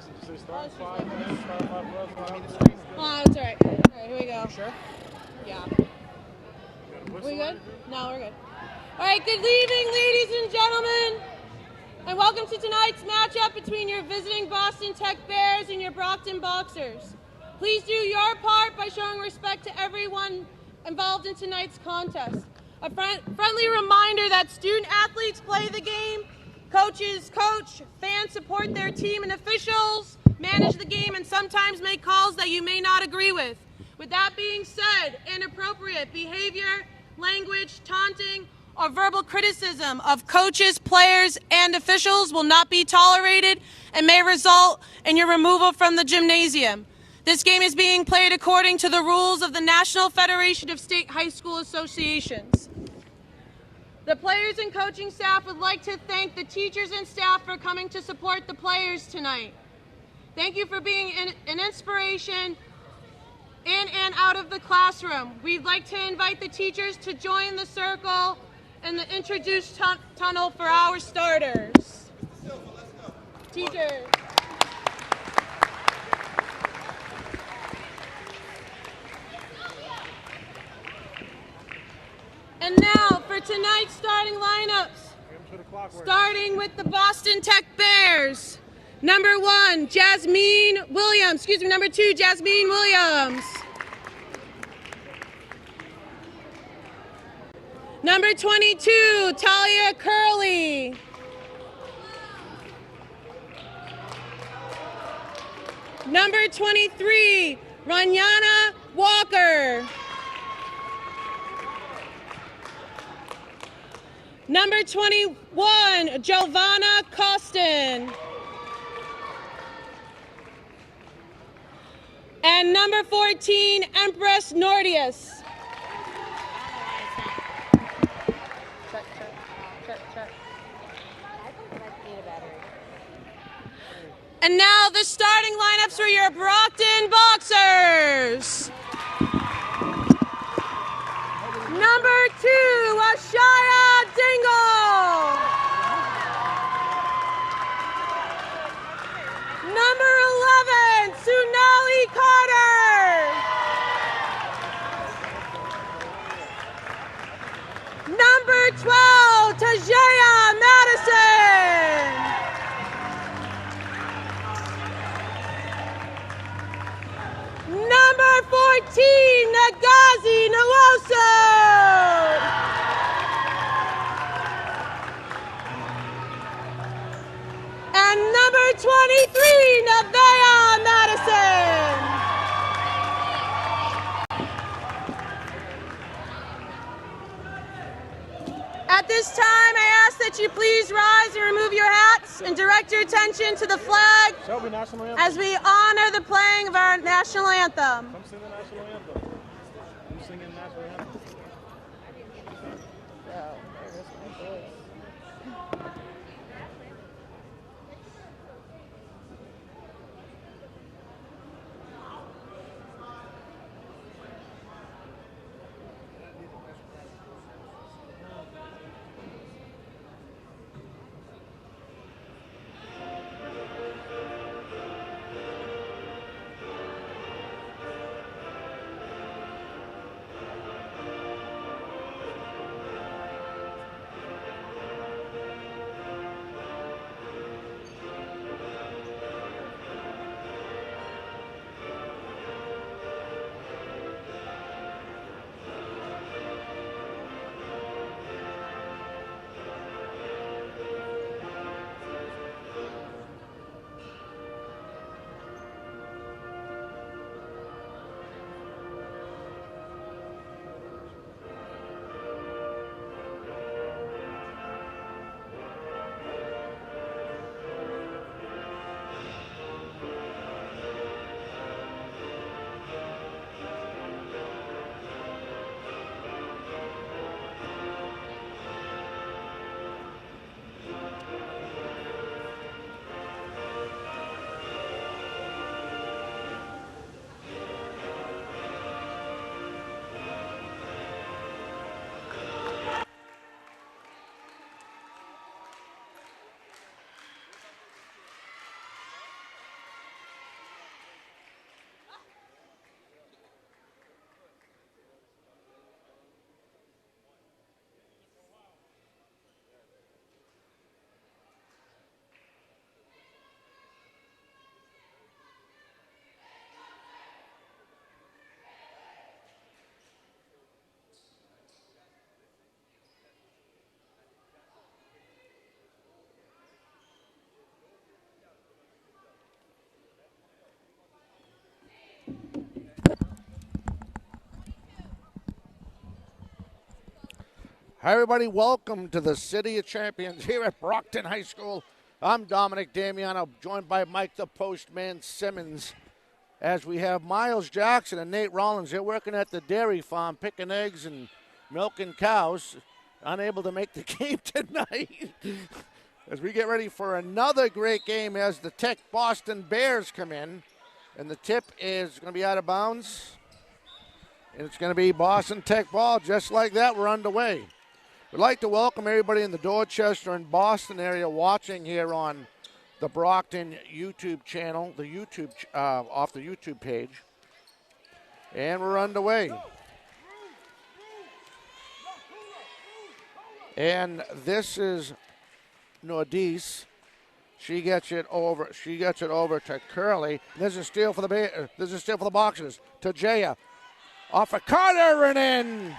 Oh, that's all right. All right, here we go. Sure? Yeah. We good? No, we're good. All right, good evening, ladies and gentlemen, and welcome to tonight's matchup between your visiting Boston Tech Bears and your Brockton Boxers. Please do your part by showing respect to everyone involved in tonight's contest. A friendly reminder that student athletes play the game, coaches coach, fans support their team, and officials manage the game and sometimes make calls that you may not agree with. With that being said, inappropriate behavior, language, taunting, or verbal criticism of coaches, players, and officials will not be tolerated and may result in your removal from the gymnasium. This game is being played according to the rules of the National Federation of State High School Associations. The players and coaching staff would like to thank the teachers and staff for coming to support the players tonight. Thank you for being an inspiration in and out of the classroom. We'd like to invite the teachers to join the circle in the introduce tunnel for our starters. Teachers. And now for tonight's starting lineups, starting with the Boston Tech Bears. Number 1, Jasmine Williams. Excuse me, number 2, Jasmine Williams. Number 22, Talia Curley. Number 23, Ranyana Walker. Number 21, Giovanna Costin. And number 14, Empress Nordius. And now the starting lineups for your Brockton Boxers. Number 2, Ashaya Dingle. Number 11, Sunali Carter. Number 12, Tajaya Madison. Number 14, Nagazi Nwosu. And number 23, Nevaeh Madison. At this time, I ask that you please rise and remove your hats and direct your attention to the flag as we honor the playing of our national anthem. Come sing the national anthem. Who's singing the national anthem? Hi, everybody. Welcome to the City of Champions here at Brockton High School. I'm Dominic Damiano, joined by Mike the Postman Simmons, as we have Miles Jackson and Nate Rollins. They're working at the dairy farm, picking eggs and milking cows, unable to make the game tonight. As we get ready for another great game as the TechBoston Bears come in. And the tip is going to be out of bounds. And it's going to be Boston Tech ball. Just like that, we're underway. We'd like to welcome everybody in the Dorchester and Boston area watching here on the Brockton YouTube channel, off the YouTube page. And we're underway. And this is Ortiz. She gets it over to Curley. There's a steal for the Boxers to Jaya. Off of Carter and in.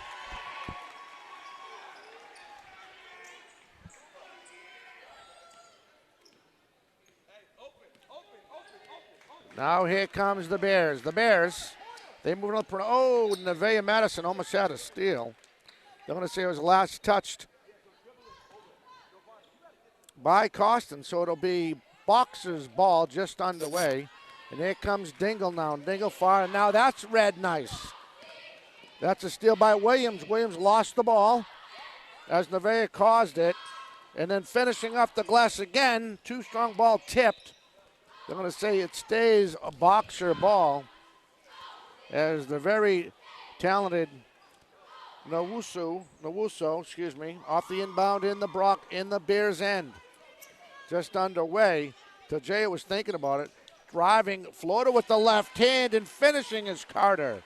Now here comes the Bears. The Bears, they move up. Oh, Nevaeh Madison almost had a steal. They're going to say it was last touched by Costin, so it'll be Boxer's ball just underway. And here comes Dingle now. Dingle far, and now that's red nice. That's a steal by Williams. Williams lost the ball as Nevaeh caused it. And then finishing off the glass again, too strong ball tipped. They're going to say it stays a Boxer ball as the very talented Nowuso, off the inbound in the Bears end. Just underway. Tajay was thinking about it. Driving, floater with the left hand, and finishing is Carter.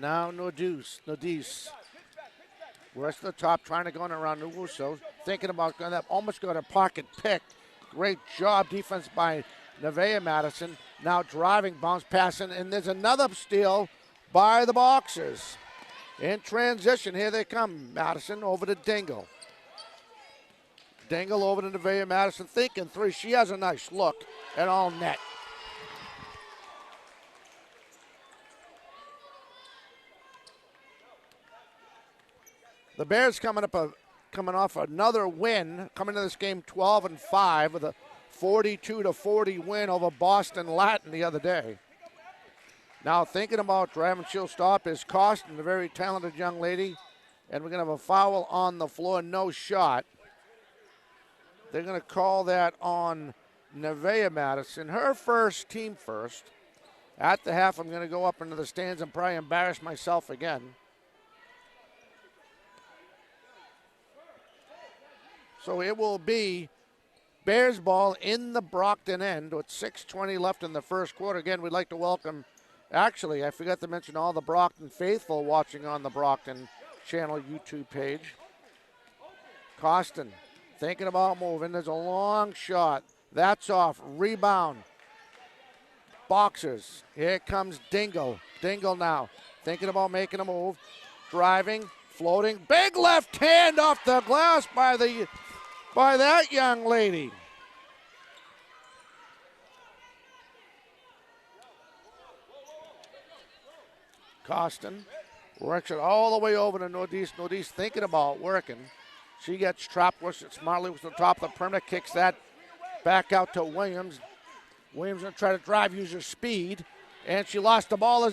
Now Nodis. West of the top, trying to go in around Nowuso. Thinking about going up, almost got a pocket pick. Great job, defense by Nevaeh Madison. Now driving, bounce, passing, and there's another steal by the Boxers. In transition, here they come. Madison over to Dingle. Dingle over to Nevaeh Madison, thinking three. She has a nice look at all net. The Bears coming off another win, coming to this game 12-5 with a 42-40 win over Boston Latin the other day. Now thinking about driving she'll stop is Costin, a very talented young lady, and we're going to have a foul on the floor, no shot. They're going to call that on Nevaeh Madison, her first, team first. At the half, I'm going to go up into the stands and probably embarrass myself again. So it will be Bears ball in the Brockton end with 6:20 left in the first quarter. Again, we'd like to welcome, actually, I forgot to mention all the Brockton faithful watching on the Brockton channel YouTube page. Costin thinking about moving. There's a long shot. That's off. Rebound. Boxers. Here comes Dingle. Dingle now thinking about making a move. Driving, floating. Big left hand off the glass by that young lady. Costin works it all the way over to Nordis. Nordis thinking about working. She gets trapped, works it smartly with the top of the perimeter, kicks that back out to Williams. Williams going to try to drive, use her speed, and she lost the ball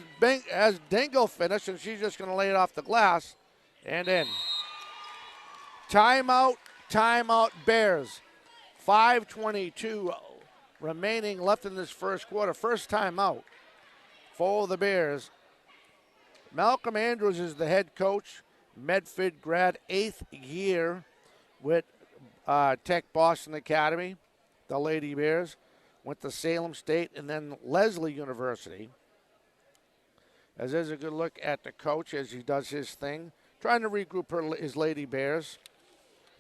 as Dingle finished, and she's just going to lay it off the glass and in. Timeout Bears. 5:22 remaining left in this first quarter. First timeout for the Bears. Malcolm Andrews is the head coach, Medford grad, 8th year with TechBoston Academy, the Lady Bears. Went to Salem State and then Leslie University. As there's a good look at the coach as he does his thing, trying to regroup his Lady Bears.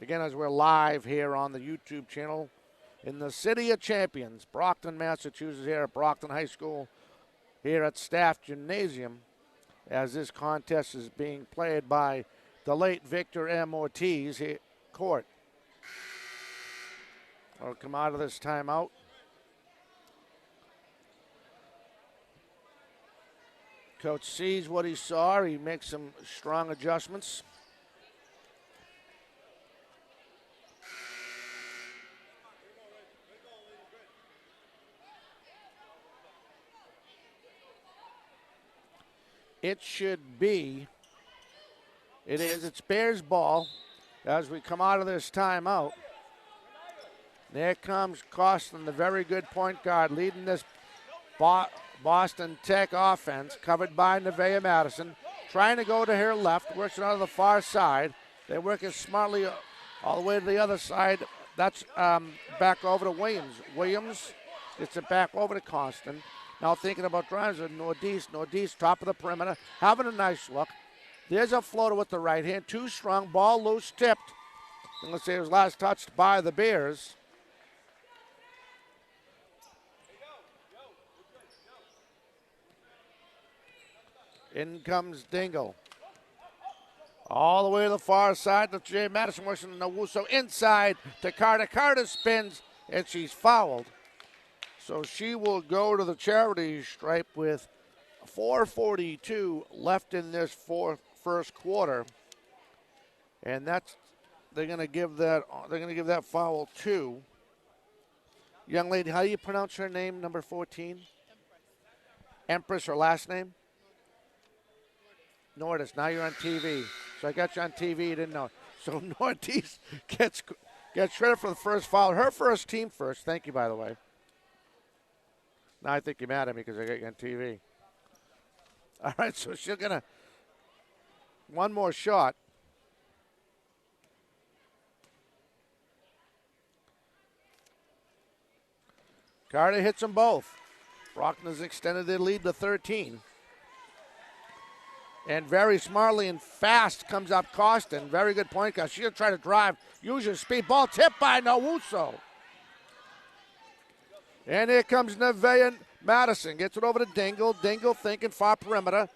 Again, as we're live here on the YouTube channel in the City of Champions, Brockton, Massachusetts, here at Brockton High School, here at Staff Gymnasium, as this contest is being played by the late Victor M. Ortiz here court. I'll come out of this timeout. Coach sees what he saw. He makes some strong adjustments. It should be. It is. It's Bears ball as we come out of this timeout. There comes Costin, the very good point guard, leading this Boston Tech offense, covered by Nevaeh Madison. Trying to go to her left, works it out of the far side. They're working smartly all the way to the other side. That's back over to Williams. Williams gets it back over to Costin. Now thinking about drives with Ortiz. Ortiz, top of the perimeter, having a nice look. There's a floater with the right hand. Too strong, ball loose, tipped. And let's say it was last touched by the Bears. In comes Dingle. All the way to the far side to Jay Madison, works on Nowuso inside to Carter. Carter spins, and she's fouled. So she will go to the charity stripe with 4:42 left in this first quarter, and they're going to give that foul to young lady. How do you pronounce her name? Number 14. Empress. Her last name. Nordis. Now you're on TV. So I got you on TV. You didn't know. So Northeast gets credit for the first foul. Her first, team first. Thank you, by the way. Now I think you're mad at me because I got you on TV. All right, so she's going to one more shot. Carter hits them both. Brockton has extended their lead to 13. And very smartly and fast comes up Costin. Very good point guard. She'll try to drive, use her speed. Ball tipped by Nowuso. And here comes Nevaeh Madison. Gets it over to Dingle. Dingle thinking far perimeter.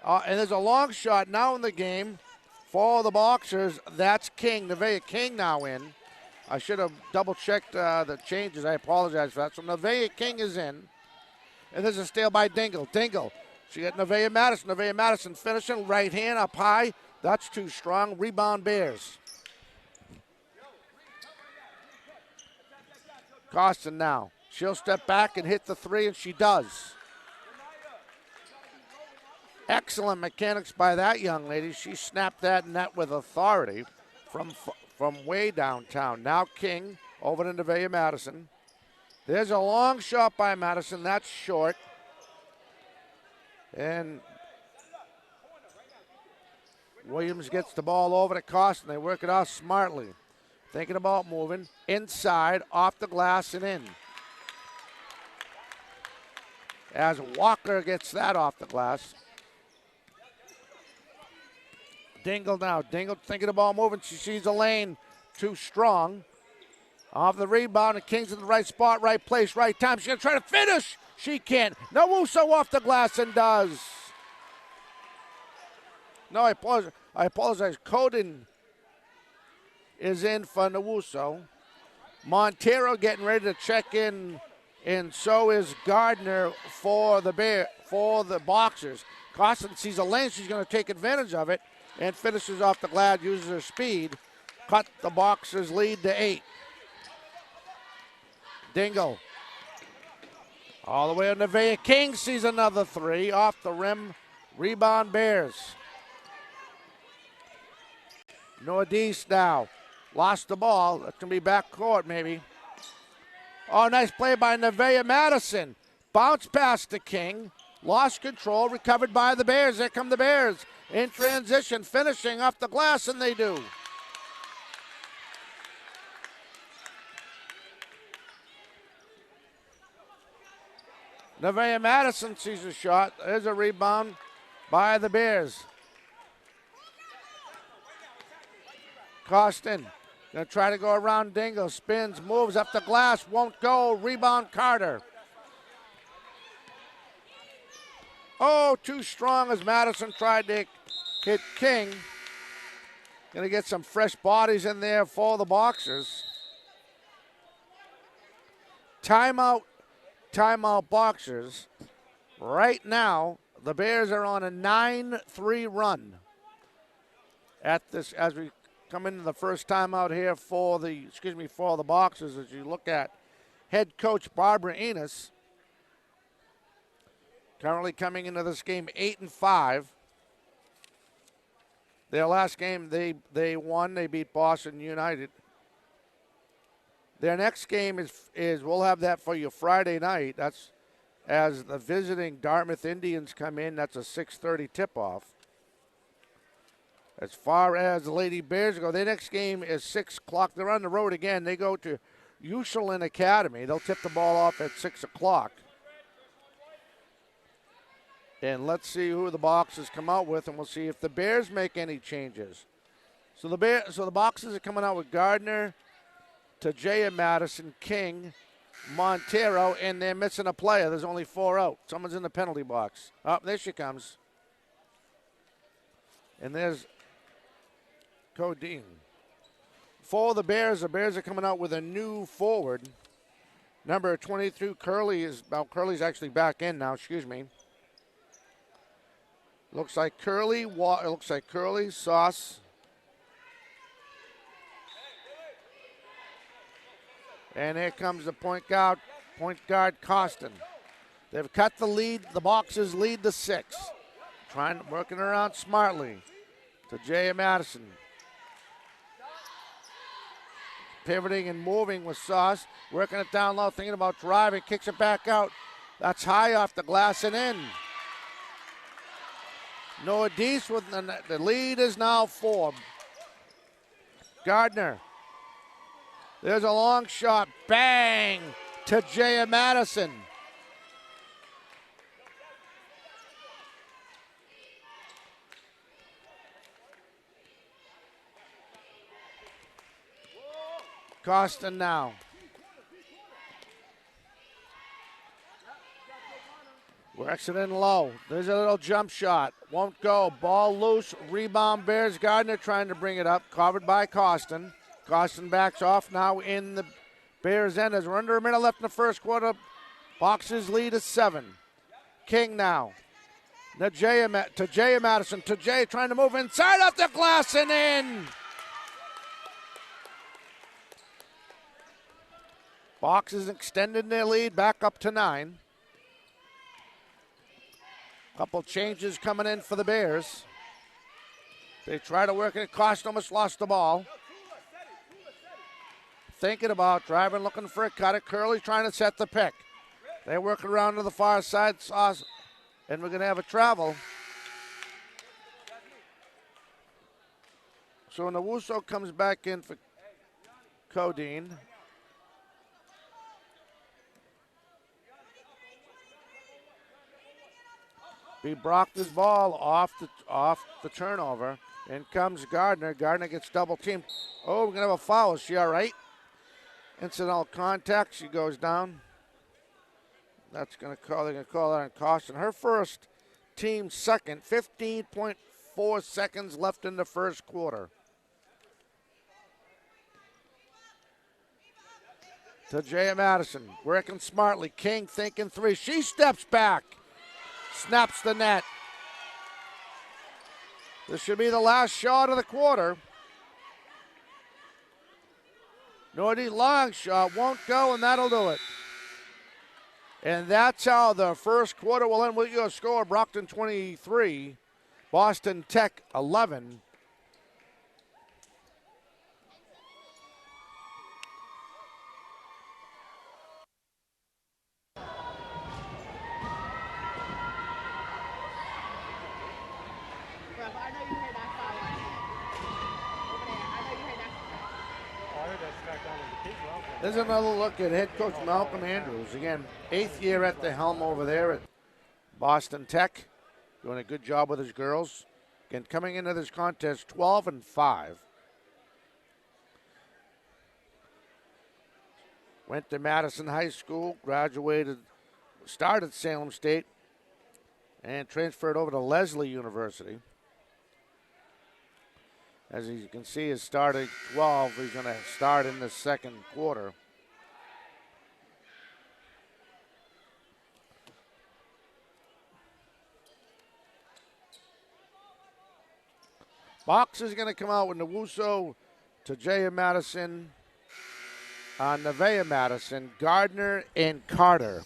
And there's a long shot now in the game for the Boxers. That's King. Nevaeh King now in. I should have double-checked the changes. I apologize for that. So Nevaeh King is in. And there's a steal by Dingle. Dingle. She got Nevaeh Madison. Nevaeh Madison finishing. Right hand up high. That's too strong. Rebound Bears. Costin now. She'll step back and hit the three, and she does. Excellent mechanics by that young lady. She snapped that net with authority from way downtown. Now King over to Nevaeh Madison. There's a long shot by Madison. That's short. And Williams gets the ball over to Costin. They work it out smartly. Thinking about moving. Inside, off the glass, and in. As Walker gets that off the glass. Dingle now. Dingle thinking the ball moving. She sees a lane. Too strong. Off the rebound, and King's in the right spot, right place, right time. She's going to try to finish. She can't. Nowuso off the glass and does. No, I apologize. Coden is in for Nowuso. Montero getting ready to check in, and so is Gardner for the Boxers. Costin sees a lane. She's going to take advantage of it and finishes off the glass, uses her speed. Cut the Boxers' lead to 8. Dingle. All the way to Nevaeh. King sees another three off the rim. Rebound Bears. Northeast now. Lost the ball. That's going to be back court maybe. Oh, nice play by Nevaeh Madison. Bounce pass to King. Lost control. Recovered by the Bears. There come the Bears. In transition. Finishing off the glass, and they do. Nevaeh Madison sees a shot. There's a rebound by the Bears. Costin going to try to go around Dingle. Spins, moves up the glass, won't go. Rebound Carter. Oh, too strong as Madison tried to hit King. Going to get some fresh bodies in there for the Boxers. Timeout Boxers. Right now, The Bears are on a 9-3 run at this as we come into the first time out here for the Boxers. As you look at head coach Barbara Enos, currently coming into this game 8-5. Their last game they won. They beat Boston United. Their next game is we'll have that for you Friday night. That's as the visiting Dartmouth Indians come in. That's a 6:30 tip-off. As far as the Lady Bears go, their next game is 6 o'clock. They're on the road again. They go to Ushland Academy. They'll tip the ball off at 6 o'clock. And let's see who the Boxers come out with, and we'll see if the Bears make any changes. So the Boxers are coming out with Gardner, Tajaya Madison, King, Montero, and they're missing a player. There's only 4 out. Someone's in the penalty box. Oh, there she comes. And there's Codine. For the Bears are coming out with a new forward. Number 22, Curly's actually back in now, excuse me. Looks like Curly, Sauce. And here comes the point guard Costin. They've cut the lead. The Boxers lead to 6. Working around smartly to Jay Madison. Pivoting and moving with Sauce. Working it down low, thinking about driving. Kicks it back out. That's high off the glass and in. Ortiz with the lead is now 4. Gardner. There's a long shot. Bang to Jaya Madison. Costin now. Works it in low. There's a little jump shot. Won't go. Ball loose. Rebound Bears. Gardner trying to bring it up. Covered by Costin. Costin backs off now in the Bears' end as we're under a minute left in the first quarter. Boxers lead is 7. King now. To Jay Madison. To Jay trying to move inside off the glass and in. Boxers extended their lead back up to 9. Couple changes coming in for the Bears. They try to work it. Costin almost lost the ball. Thinking about driving, looking for a cut. Curly trying to set the pick. They work around to the far side. And we're going to have a travel. So Nowuso comes back in for Codine. Be Brockton's ball off the turnover. In comes Gardner. Gardner gets double teamed. Oh, we're going to have a foul. Is she all right? Incidental contact. She goes down. They're going to call that on Costin. Her first, team second. 15.4 seconds left in the first quarter. To Jay Madison. Working smartly. King thinking 3. She steps back. Snaps the net. This should be the last shot of the quarter. Nordy long shot won't go, and that'll do it. And that's how the first quarter will end with your score. Brockton 23, Boston Tech 11. There's another look at head coach Malcolm Andrews. Again, 8th year at the helm over there at Boston Tech. Doing a good job with his girls. Again, coming into this contest 12-5. Went to Madison High School, graduated, started Salem State, and transferred over to Leslie University. As you can see, he's starting 12. He's going to start in the second quarter. Box is going to come out with Nowuso, Tajaya Madison, Nevaeh Madison, Gardner, and Carter.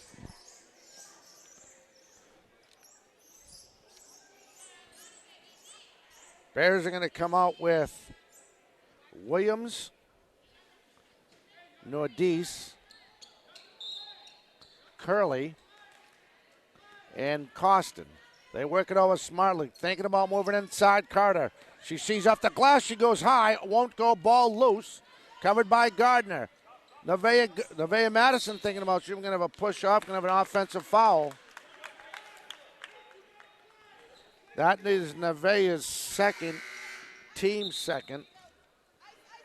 Bears are going to come out with Williams, Ortiz, Curley, and Costin. They work it over smartly, thinking about moving inside Carter. She sees off the glass, she goes high, won't go, ball loose, covered by Gardner. Nevaeh Madison thinking about she's going to have a push off, going to have an offensive foul. That is Nevaeh's second, team second.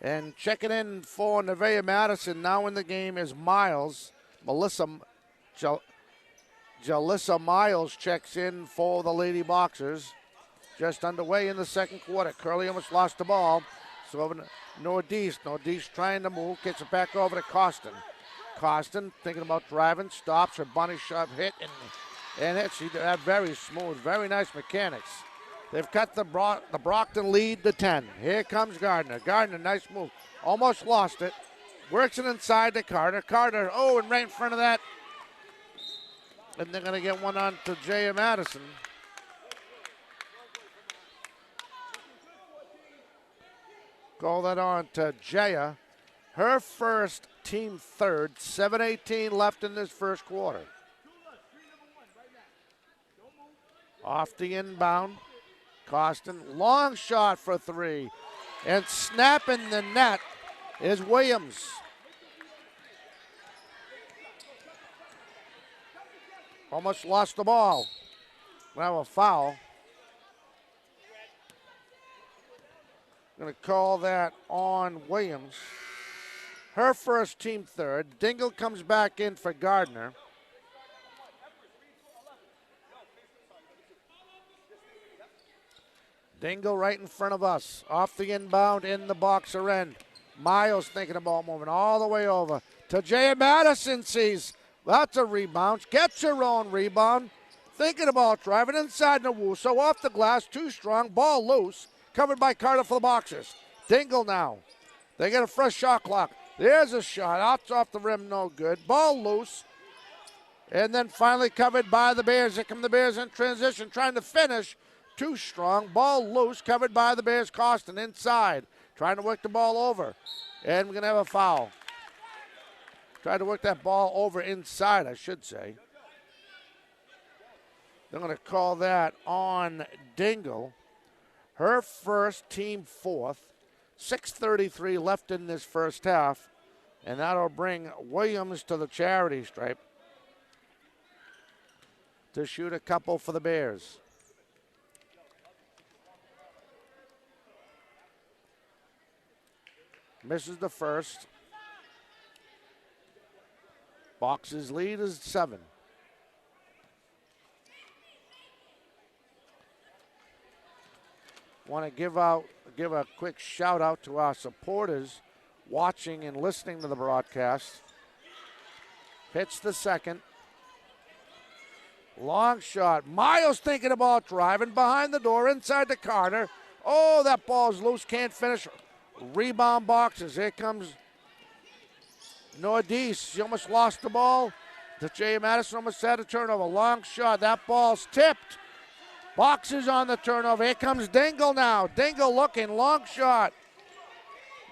And checking in for Nevaeh Madison now in the game is Miles. Jalissa Miles checks in for the Lady Boxers. Just underway in the second quarter. Curley almost lost the ball. So over to Nordice. Nordice trying to move. Gets it back over to Costin. Costin thinking about driving. Stops. Her bunny shot hit. And hit. She had very smooth. Very nice mechanics. They've cut the Brockton lead to 10. Here comes Gardner. Gardner, nice move. Almost lost it. Works it inside to Carter. Carter, and right in front of that. And they're going to get one on to Jaya Madison. Call that on to Jaya. Her first, team third. 7:18 left in this first quarter. Off the inbound. Costin, long shot for three. And snapping the net is Williams. Almost lost the ball. Now a foul. Going to call that on Williams. Her first, team third. Dingle comes back in for Gardner. Dingle right in front of us. Off the inbound in the boxer end. Miles thinking about moving all the way over. Tajaya Madison sees. That's a rebound. Gets her own rebound. Thinking about driving inside Nowuso. Off the glass. Too strong. Ball loose. Covered by Carter for the Boxers. Dingle now. They get a fresh shot clock. There's a shot. Out off the rim. No good. Ball loose. And then finally covered by the Bears. Here come the Bears in transition. Trying to finish. Too strong. Ball loose. Covered by the Bears. Costin inside. Trying to work the ball over. And we're going to have a foul. Tried to work that ball over inside, I should say. They're going to call that on Dingle. Her first, team fourth. 6:33 left in this first half. And that'll bring Williams to the charity stripe to shoot a couple for the Bears. Misses the first. Box's lead is 7. Want to give a quick shout out to our supporters watching and listening to the broadcast. Hits the second. Long shot. Miles thinking about driving behind the door inside to Carter. Oh, that ball's loose. Can't finish. Rebound Boxers. Here comes Nordice. She almost lost the ball. Jay Madison almost had a turnover. Long shot. That ball's tipped. Boxers on the turnover. Here comes Dingle now. Dingle looking. Long shot.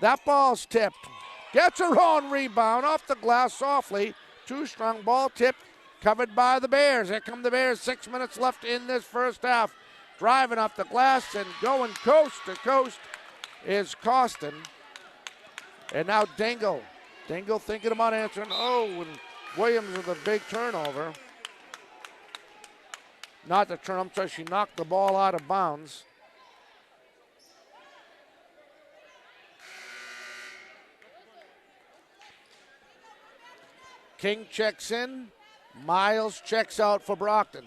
That ball's tipped. Gets her own rebound off the glass softly. Too strong. Ball tipped. Covered by the Bears. Here come the Bears. 6 minutes left in this first half. Driving off the glass and going coast to coast is Costin. And now Dingle. Dingle thinking about answering. And Williams with a big turnover. Not the turn, I'm sorry, she knocked the ball out of bounds. King checks in. Miles checks out for Brockton.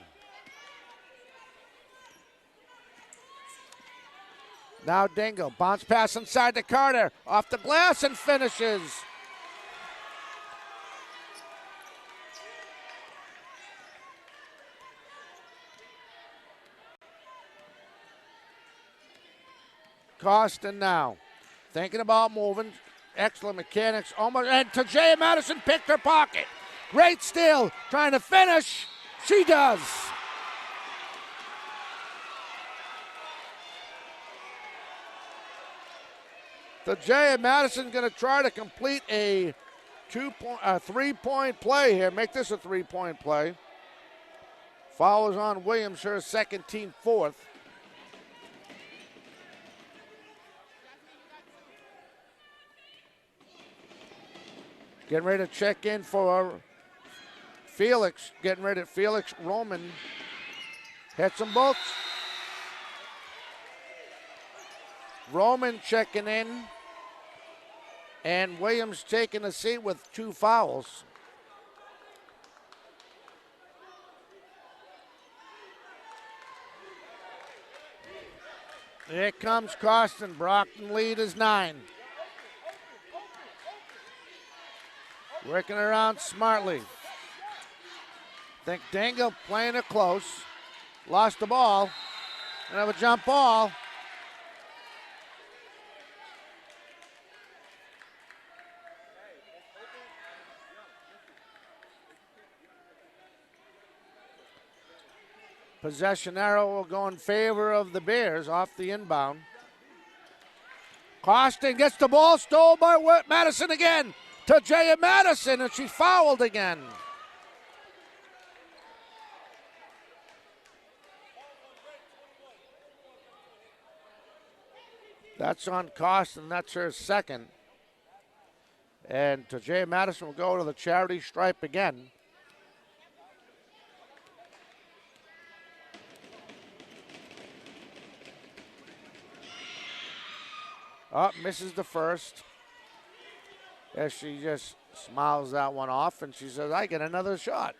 Now Dingle, bounce pass inside to Carter. Off the glass and finishes. Costin now. Thinking about moving. Excellent mechanics. Almost. And Tajay Madison picked her pocket. Great steal. Trying to finish. She does. Tajay Madison going to try to complete a 3-point play here. Make this a 3-point play. Foul is on Williams, her second, team fourth. Getting ready to check in for Felix. Getting ready. Felix Roman hits them both. Roman checking in. And Williams taking a seat with 2 fouls. Here comes Costin. Brockton lead is 9. Working around smartly. Think Dingle playing it close. Lost the ball. And have a jump ball. Possession arrow will go in favor of the Bears off the inbound. Costin gets the ball, stole by Madison again. To Jaya Madison, and she fouled again. That's on Costin, that's her second. And Tajay Madison will go to the charity stripe again. Oh, misses the first. As she just smiles that one off, and she says, I get another shot.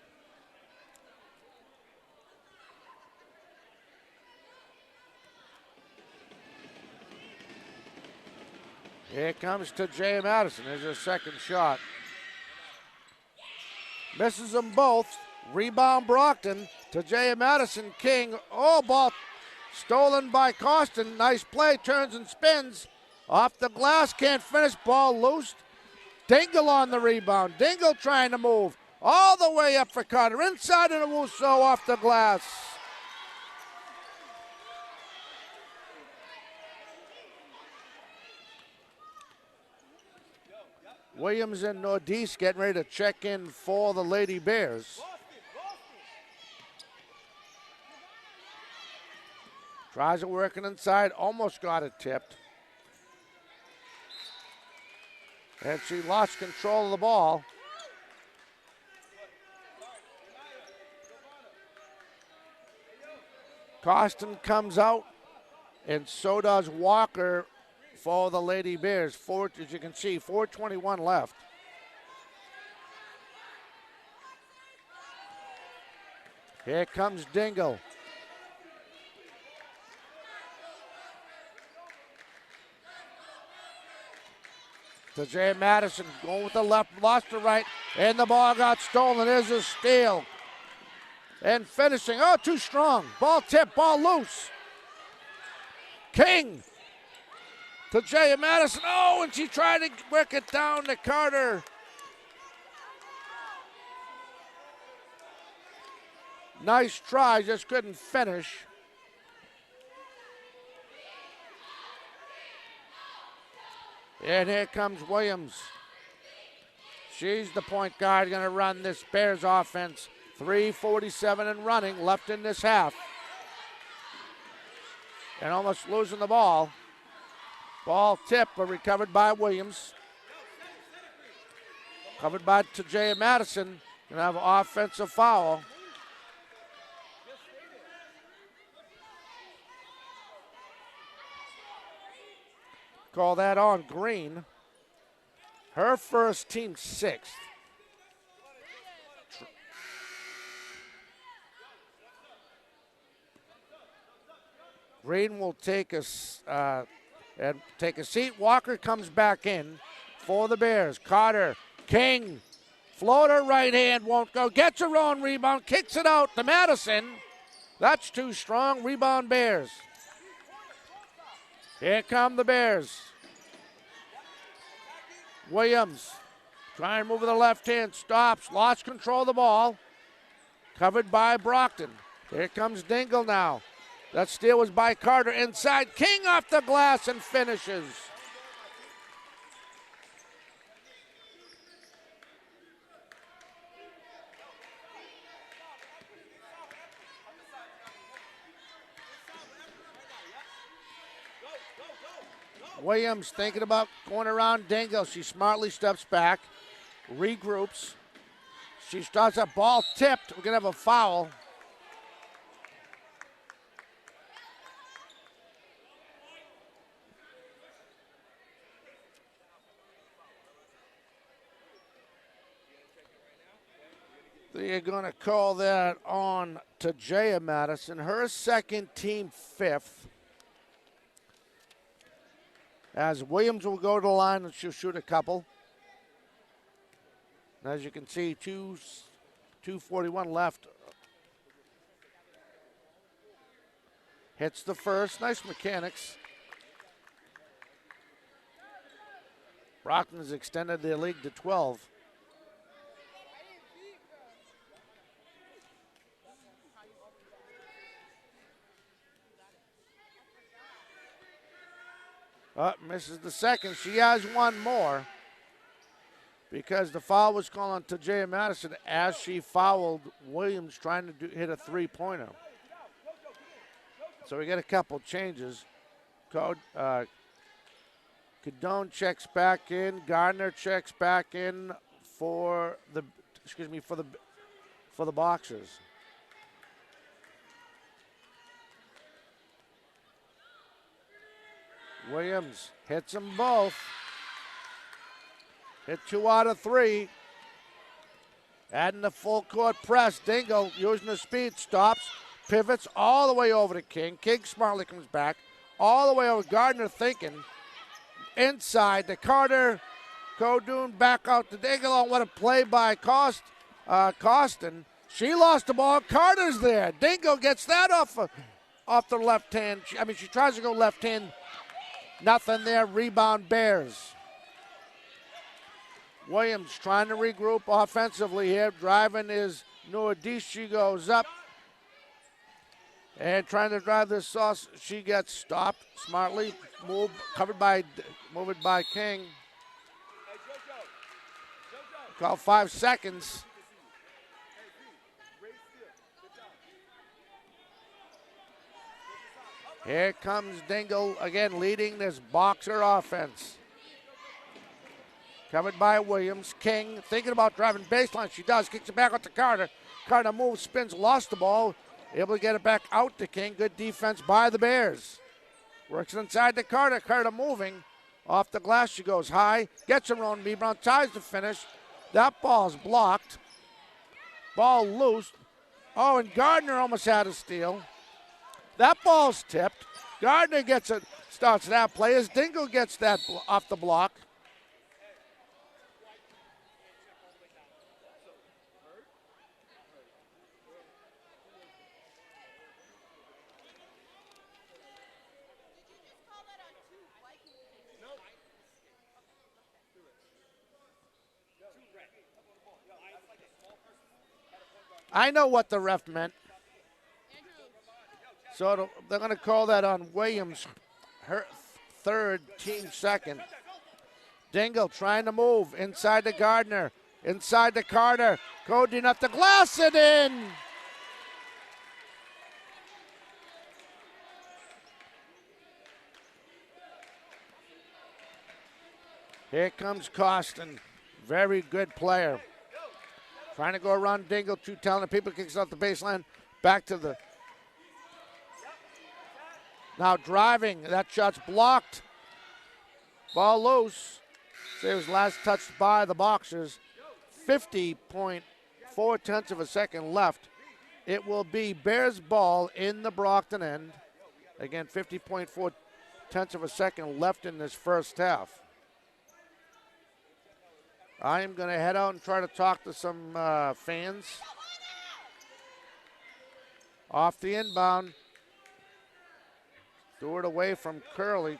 Here comes Tajay Madison. There's her second shot. Misses them both. Rebound Brockton. Tajay Madison, King. Oh, ball stolen by Costin. Nice play. Turns and spins. Off the glass. Can't finish. Ball loose. Dingle on the rebound. Dingle trying to move. All the way up for Carter. Inside of the Wusso off the glass. Williams and Ortiz getting ready to check in for the Lady Bears. Tries it working inside. Almost got it tipped. And she lost control of the ball. Costin comes out, and so does Walker for the Lady Bears. As you can see, 4:21 left. Here comes Dingle. Tajay Madison going with the left, lost the right, and the ball got stolen. There's a steal. And finishing, oh, too strong. Ball tip, ball loose. King. Tajay Madison, oh, and she tried to work it down to Carter. Nice try, just couldn't finish. And here comes Williams. She's the point guard, going to run this Bears offense. 3:47 and running left in this half. And almost losing the ball. Ball tip, but recovered by Williams. Covered by Tajay Madison. Going to have an offensive foul. Call that on Green. Her first, team sixth. Green will take a seat. Walker comes back in for the Bears. Carter, King, floater right hand won't go. Gets her own rebound, kicks it out to Madison. That's too strong. Rebound Bears. Here come the Bears. Williams trying to move with the left hand. Stops. Lost control of the ball. Covered by Brockton. Here comes Dingle now. That steal was by Carter. Inside. King off the glass and finishes. Williams thinking about going around Dingle. She smartly steps back, regroups. She starts that ball tipped. We're going to have a foul. They're going to call that on to Jaya Madison. Her second, team fifth. As Williams will go to the line and she'll shoot a couple. And as you can see, 2:41 left. Hits the first. Nice mechanics. Brockton has extended their lead to 12. Misses the second. She has one more because the foul was called on to Jay Madison as she fouled Williams trying to hit a three-pointer. So we get a couple changes. Cadone checks back in. Gardner checks back in for the Boxers. Williams hits them both. Hit 2 out of 3. Adding the full court press. Dingle using the speed. Stops. Pivots all the way over to King. King smartly comes back. All the way over. Gardner thinking. Inside to Carter. Cadone back out to Dingle. On what a play by Costin. She lost the ball. Carter's there. Dingle gets that off the left hand. She tries to go left hand. Nothing there. Rebound Bears. Williams trying to regroup offensively here. Driving is Ortiz. She goes up. And trying to drive this sauce. She gets stopped smartly. Moved by King. Call 5 seconds. Here comes Dingle again leading this Boxer offense. Covered by Williams. King thinking about driving baseline. She does. Kicks it back out to Carter. Carter moves, spins, lost the ball. Able to get it back out to King. Good defense by the Bears. Works inside to Carter. Carter moving. Off the glass she goes high. Gets her own. B. Brown tries to finish. That ball's blocked. Ball loose. Oh, and Gardner almost had a steal. That ball's tipped. Gardner starts that play as Dingle gets that off the block. I know what the ref meant. So they're going to call that on Williams, her third, team second. Dingle trying to move inside to Gardner, inside to Carter. Cody enough to glass it in. Here comes Costin, very good player. Trying to go around Dingle, two talented people, kicks out the baseline, back to the. Now driving, that shot's blocked. Ball loose. Saves last touched by the Boxers. 50.4 of a second left. It will be Bears ball in the Brockton end. Again, 50.4 of a second left in this first half. I am going to head out and try to talk to some fans. Off the inbound. Threw it away from Curley.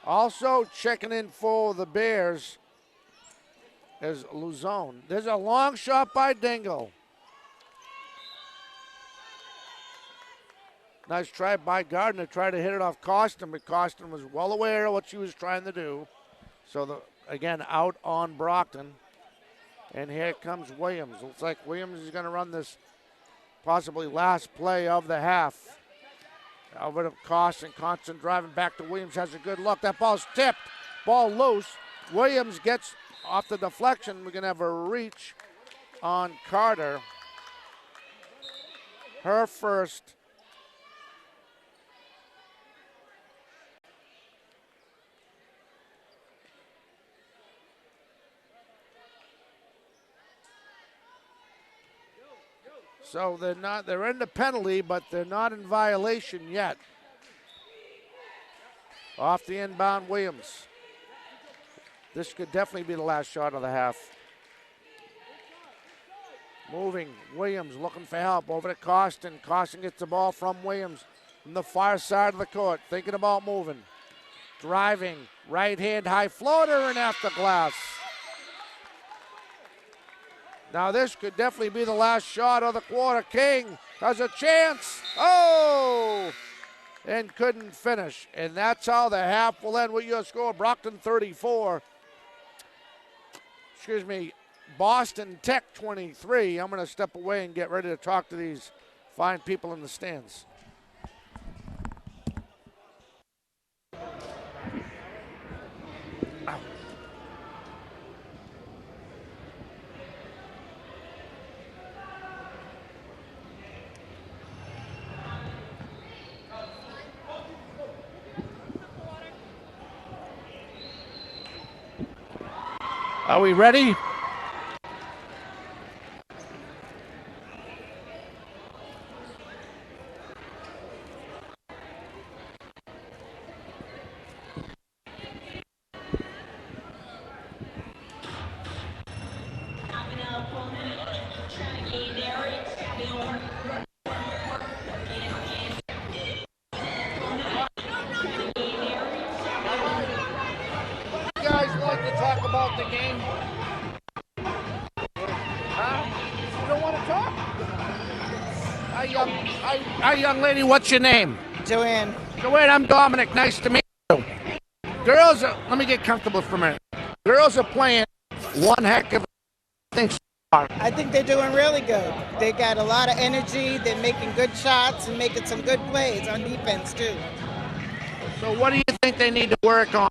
Also checking in for the Bears is Luzone. There's a long shot by Dingle. Nice try by Gardner, tried to hit it off Costin, but Costin was well aware of what she was trying to do. So, again, out on Brockton. And here comes Williams. Looks like Williams is going to run this possibly last play of the half. Over to Costin. Constant driving back to Williams. Has a good look. That ball's tipped. Ball loose. Williams gets off the deflection. We're going to have a reach on Carter. Her first. So they're in the penalty, but they're not in violation yet. Off the inbound, Williams. This could definitely be the last shot of the half. Moving, Williams looking for help over to Costin. Costin gets the ball from Williams from the far side of the court, thinking about moving. Driving, right hand high floater and after glass. Now this could definitely be the last shot of the quarter. King has a chance. Oh! And couldn't finish. And that's how the half will end with your score. Brockton 34. Boston Tech 23. I'm going to step away and get ready to talk to these fine people in the stands. Are we ready? You guys like to talk about the game? You don't want to talk? Hi, young lady, what's your name? Joanne. Joanne, I'm Dominic. Nice to meet you. Let me get comfortable for a minute. Girls are playing one heck of a thing so far. I think they're doing really good. They got a lot of energy. They're making good shots and making some good plays on defense, too. So what do you think they need to work on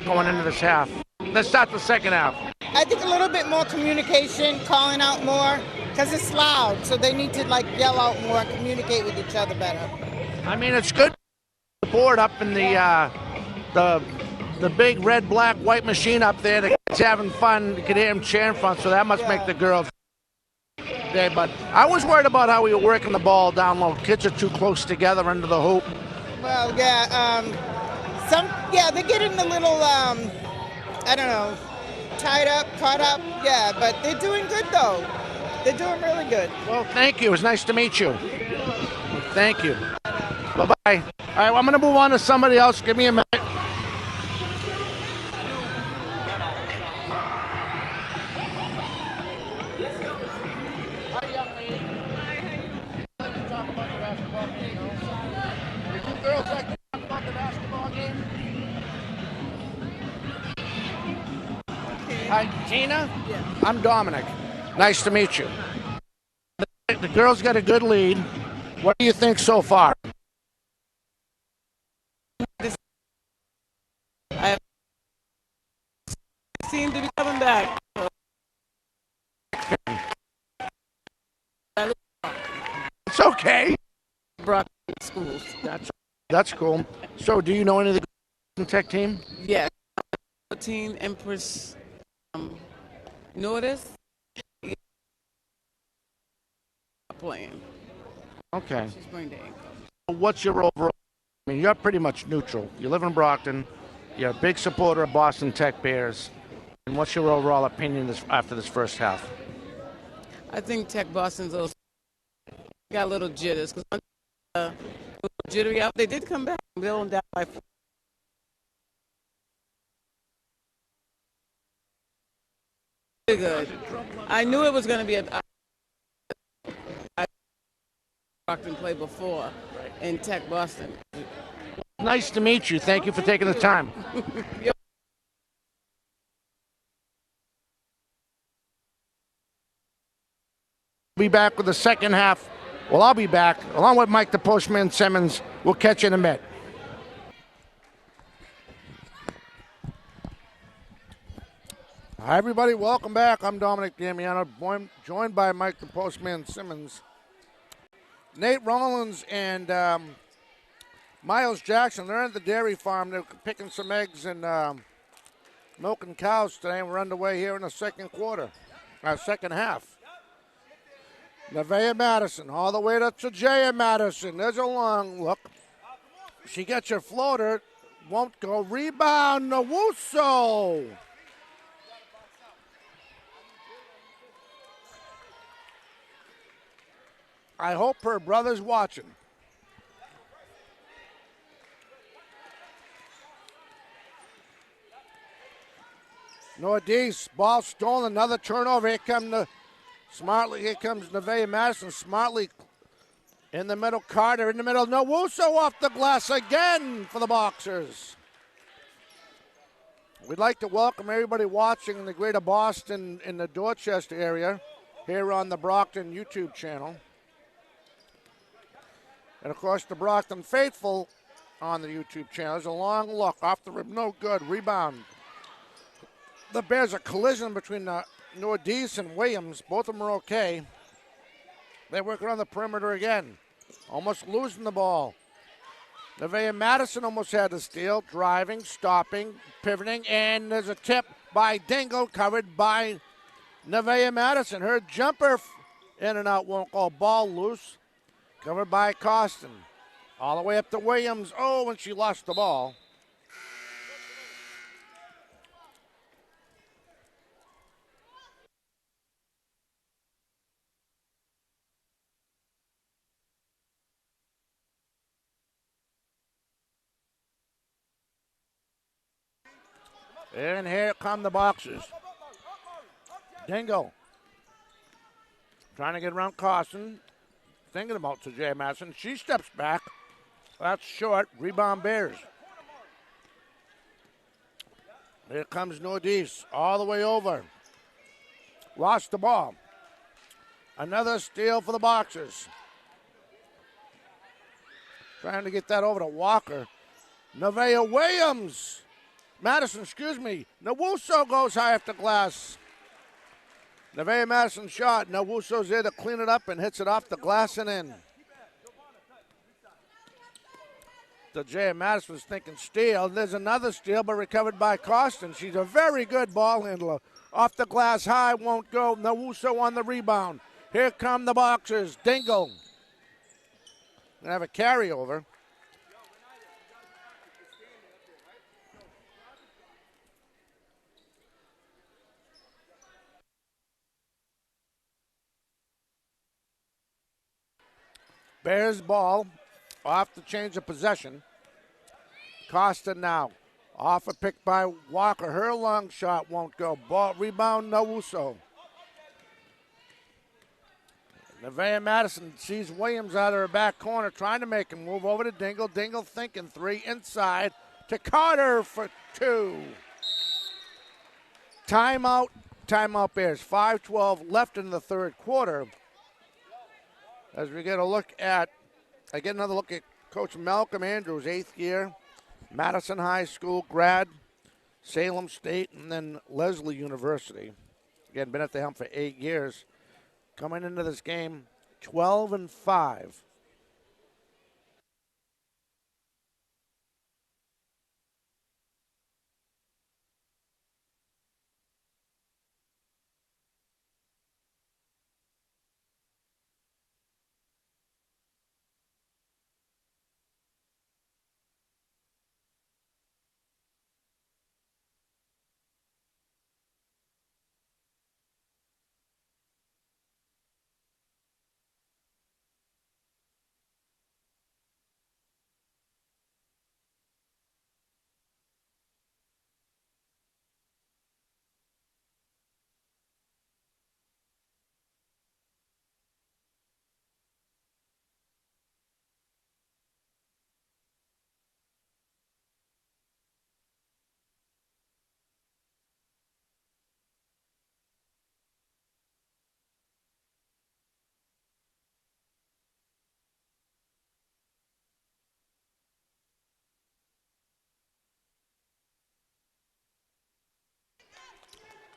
going into this half? Let's start the second half. I think a little bit more communication, calling out more, because it's loud. So they need to, yell out more, communicate with each other better. I mean, it's good to board up in the big red, black, white machine up there. The kids having fun. You can hear them cheering fun, so that must make the girls day. But I was worried about how we were working the ball down low. Kids are too close together under the hoop. Well, they're getting a little, tied up, caught up. Yeah, but they're doing good, though. They're doing really good. Well, thank you. It was nice to meet you. Thank you. Bye-bye. All right, well, I'm going to move on to somebody else. Give me a minute. Girls like to talk about the basketball game? Okay. Hi, Gina? Yeah. I'm Dominic. Nice to meet you. The girls got a good lead. What do you think so far? I seem to be coming back. It's okay. Brockton schools. That's cool. So, do you know any of the Tech team? Yes. Teen Empress. Notice. Playing. Okay. She's going to ankle. What's your overall? I mean, you're pretty much neutral. You live in Brockton. You're a big supporter of Boston Tech Bears. And what's your overall opinion after this first half? I think TechBoston's got a little jitters because a little jittery out. They did come back. They were down by 4. Really good. I knew it was going to be I Brockton play before in TechBoston. Nice to meet you. Thank you for taking the time. Be back with the second half. Well, I'll be back along with Mike the Postman Simmons. We'll catch you in a minute. Hi, everybody. Welcome back. I'm Dominic Damiano, joined by Mike the Postman Simmons. Nate Rollins and Miles Jackson, they're at the dairy farm. They're picking some eggs and milking cows today, and we're underway here in the second half. Nevaeh Madison all the way to Tajaya Madison. There's a long look. She gets her floater. Won't go. Rebound, Nowuso. I hope her brother's watching. Ortiz, ball stolen, another turnover. Here comes Nevaeh Madison. Smartly in the middle, Carter in the middle. Nowuso off the glass again for the Boxers. We'd like to welcome everybody watching in the greater Boston in the Dorchester area here on the Brockton YouTube channel. And, of course, the Brockton faithful on the YouTube channel. There's a long look off the rim. No good. Rebound. The Bears, a collision between Ortiz and Williams. Both of them are okay. They're working on the perimeter again. Almost losing the ball. Nevaeh Madison almost had the steal. Driving, stopping, pivoting, and there's a tip by Dingle, covered by Nevaeh Madison. Her jumper in and out won't go. Ball loose. Covered by Costin. All the way up to Williams. Oh, and she lost the ball. And here come the Boxers. Dingle. Trying to get around Costin. Thinking about Tajay Madison. She steps back. That's short. Rebound Bears. Here comes Nordice. All the way over. Lost the ball. Another steal for the Boxers. Trying to get that over to Walker. Nevaeh Williams. Madison, Nowuso goes high off the glass. Nevaeh Madison shot. Nowuso's there to clean it up and hits it off the glass and in. Tajaya Madison was thinking steal. There's another steal, but recovered by Costin. She's a very good ball handler. Off the glass high, won't go. Nowuso on the rebound. Here come the Boxers. Dingle. Gonna have a carryover. Bears ball off the change of possession. Costa now. Off a pick by Walker. Her long shot won't go. Ball rebound, Nowuso. Nevaeh Madison sees Williams out of her back corner, trying to make him move over to Dingle. Dingle thinking three inside to Carter for two. Timeout Bears. 5:12 left in the third quarter. As we get another look at Coach Malcolm Andrews, 8th year, Madison High School grad, Salem State, and then Leslie University. Again, been at the helm for 8 years. Coming into this game, 12-5.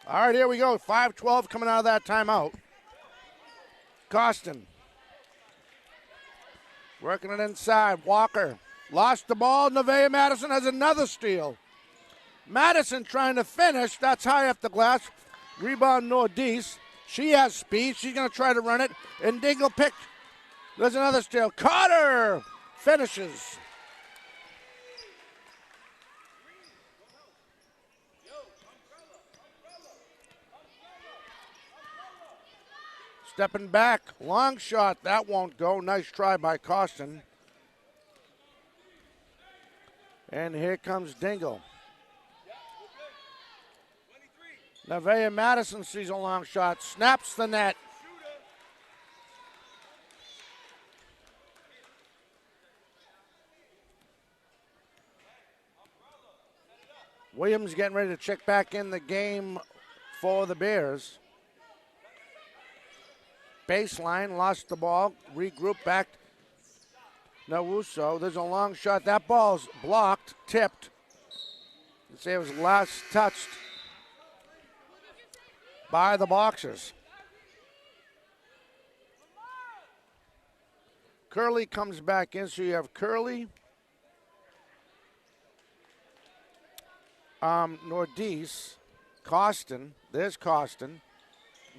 All right, here we go. 5-12 coming out of that timeout. Costin working it inside. Walker lost the ball. Nevaeh Madison has another steal. Madison trying to finish. That's high off the glass. Rebound Ortiz. She has speed. She's going to try to run it. And Dingle picked. There's another steal. Carter finishes. Stepping back. Long shot. That won't go. Nice try by Costin. And here comes Dingle. Nevaeh Madison sees a long shot. Snaps the net. Williams getting ready to check back in the game for the Bears. Baseline, lost the ball, regroup back. Nowuso, there's a long shot. That ball's blocked, tipped. Let's say it was last touched by the Boxers. Curley comes back in, so you have Curley, Nordice, Costin. There's Costin.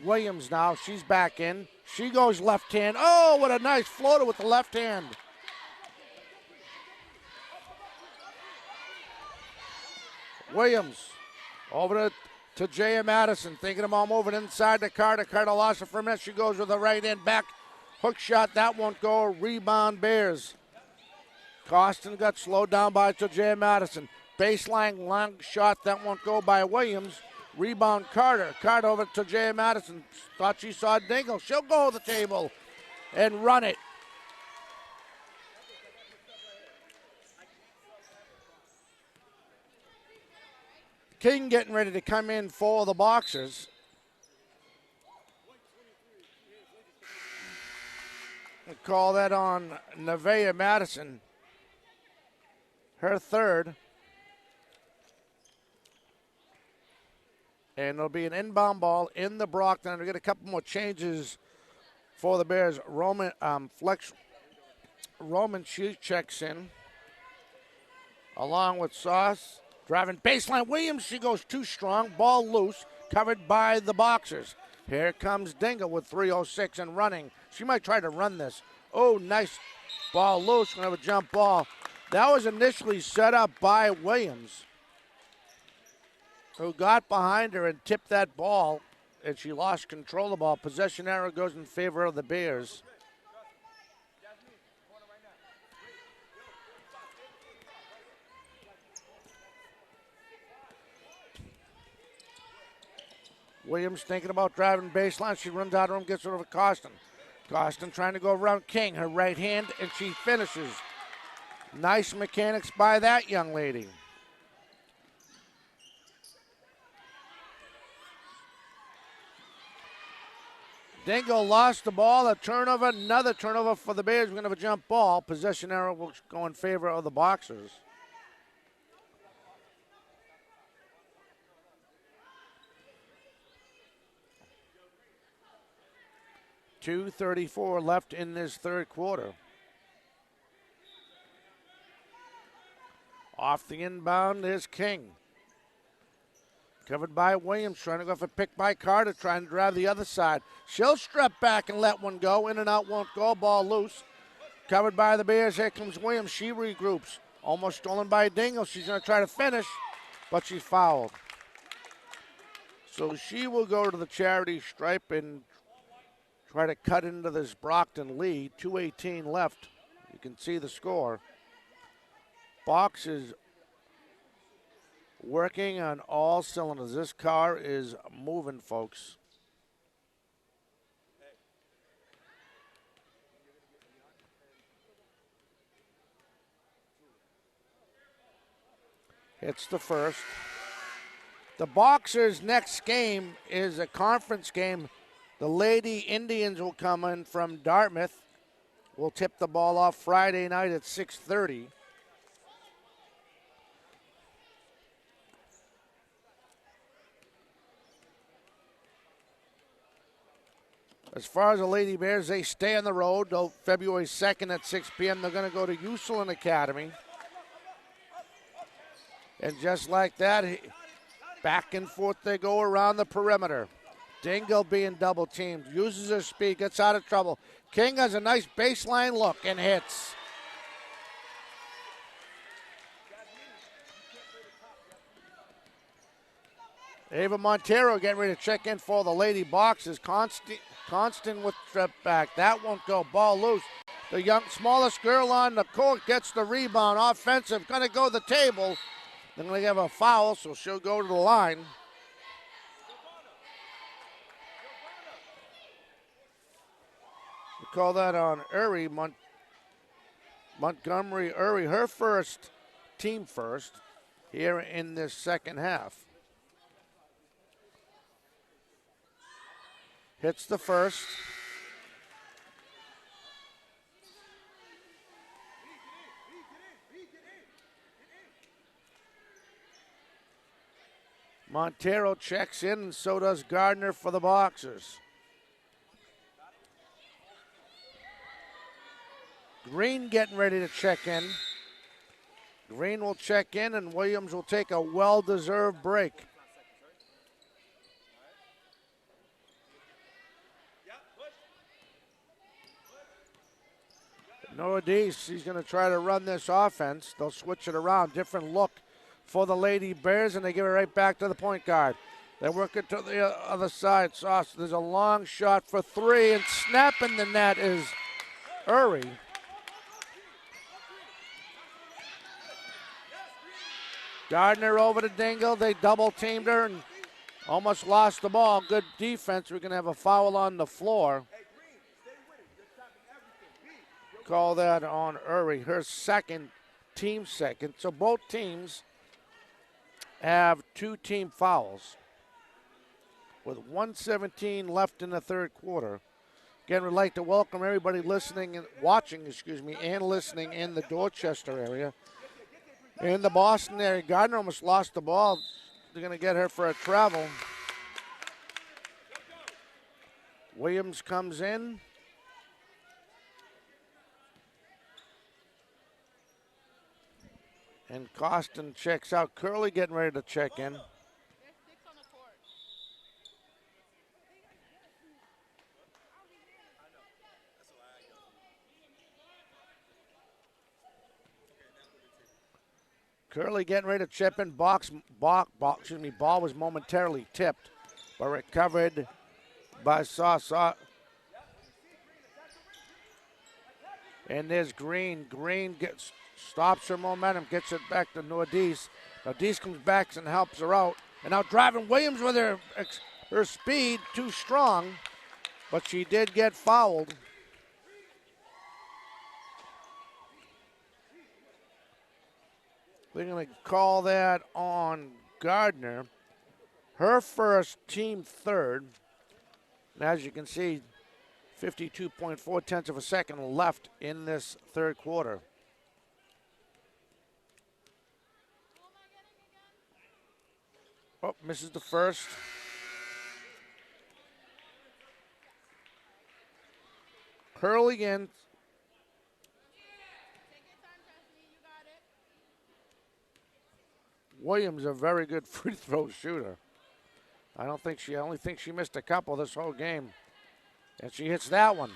Williams now, she's back in. She goes left hand. Oh, what a nice floater with the left hand. Williams over to Jaya Madison, thinking about moving inside to Carter. Carter lost it for a minute. She goes with the right hand back. Hook shot, that won't go. Rebound Bears. Costin got slowed down by Jaya Madison. Baseline long shot, that won't go by Williams. Rebound Carter. Carter over to Jay Madison. Thought she saw Dingle. She'll go to the table and run it. King getting ready to come in for the Boxers. We call that on Nevaeh Madison. Her third. And there'll be an inbound ball in the Brockton. We get a couple more changes for the Bears. Roman she checks in, along with Sauce. Driving baseline. Williams, she goes too strong. Ball loose, covered by the Boxers. Here comes Dingle with 3:06 and running. She might try to run this. Oh, nice ball loose. We're going to have a jump ball. That was initially set up by Williams, who got behind her and tipped that ball, and she lost control of the ball. Possession arrow goes in favor of the Bears. Williams thinking about driving baseline. She runs out of room, gets over to Costin. Costin trying to go around King. Her right hand, and she finishes. Nice mechanics by that young lady. Dingle lost the ball. A turnover, another turnover for the Bears. We're going to have a jump ball. Possession arrow will go in favor of the Boxers. .234 left in this third quarter. Off the inbound is King. Covered by Williams, trying to go for a pick by Carter, trying to drive the other side. She'll step back and let one go. In and out, won't go. Ball loose. Covered by the Bears. Here comes Williams. She regroups. Almost stolen by Dingle. She's going to try to finish, but she's fouled. So she will go to the charity stripe and try to cut into this Brockton lead. 2:18 left. You can see the score. Box is working on all cylinders. This car is moving, folks. It's the first. The Boxers' next game is a conference game. The Lady Indians will come in from Dartmouth. We'll tip the ball off Friday night at 6:30. As far as the Lady Bears, they stay on the road till February 2nd at 6 p.m. They're going to go to Usselin Academy. And just like that, back and forth they go around the perimeter. Dingle being double teamed, uses her speed, gets out of trouble. King has a nice baseline look and hits. Ava Montero getting ready to check in for the Lady Boxers. Constant with step back. That won't go. Ball loose. The smallest girl on the court gets the rebound. Offensive. Going to go to the table. Then they have a foul, so she'll go to the line. We call that on Uri. Montgomery Uri. Her first, team first, here in this second half. Hits the first. Montero checks in, and so does Gardner for the Boxers. Green getting ready to check in. Green will check in, and Williams will take a well-deserved break. Ortiz, he's going to try to run this offense. They'll switch it around. Different look for the Lady Bears, and they give it right back to the point guard. They work it to the other side. Sauce, there's a long shot for three, and snapping the net is Uri. Gardner over to Dingle. They double-teamed her and almost lost the ball. Good defense. We're going to have a foul on the floor. Call that on Uri, her second, team second. So both teams have two team fouls with 1:17 left in the third quarter. Again, we'd like to welcome everybody listening and watching, and listening in the Dorchester area. In the Boston area, Gardner almost lost the ball. They're going to get her for a travel. Williams comes in. And Costin checks out. Curley getting ready to check in. Curley getting ready to chip in. Ball was momentarily tipped, but recovered by Sauce. And there's Green. Green stops her momentum, gets it back to Ortiz. Ortiz comes back and helps her out. And now driving Williams with her speed, too strong, but she did get fouled. They're going to call that on Gardner. Her first, team third. And as you can see, 52.4 of a second left in this third quarter. Oh, misses the first. Curly in. Williams, a very good free throw shooter. I only think she missed a couple this whole game. And she hits that one.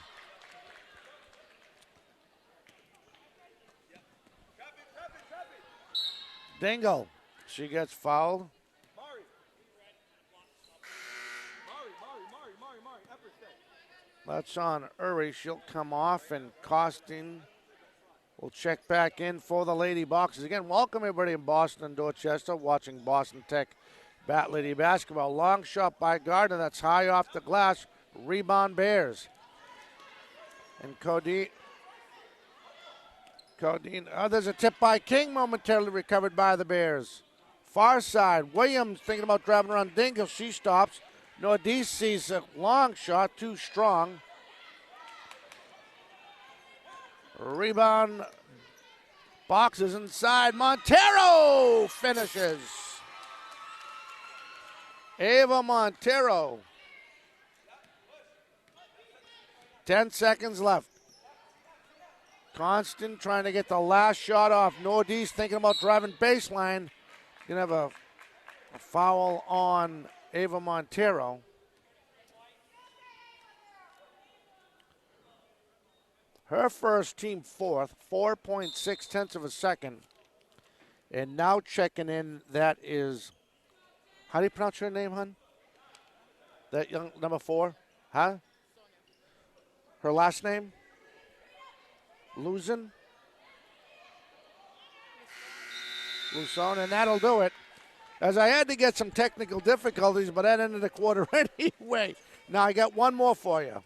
Dingle. She gets fouled. That's on Uri. She'll come off, and Costin will check back in for the Lady Boxers. Again, welcome everybody in Boston and Dorchester watching Boston Tech Lady Basketball. Long shot by Gardner. That's high off the glass. Rebound Bears. And Codine. There's a tip by King, momentarily recovered by the Bears. Far side. Williams thinking about driving around Dingle. She stops. Ortiz sees a long shot, too strong. Rebound. Boxes inside. Montero finishes. Ava Montero. 10 seconds left. Constant trying to get the last shot off. Ortiz thinking about driving baseline. Going to have a foul on Ava Montero. Her first, team fourth, 4.6 of a second. And now checking in, that is, how do you pronounce her name, hon? That young number 4? Huh? Her last name? Luzon, and that'll do it. As I had to get some technical difficulties, but that ended the quarter anyway. Now I got one more for you.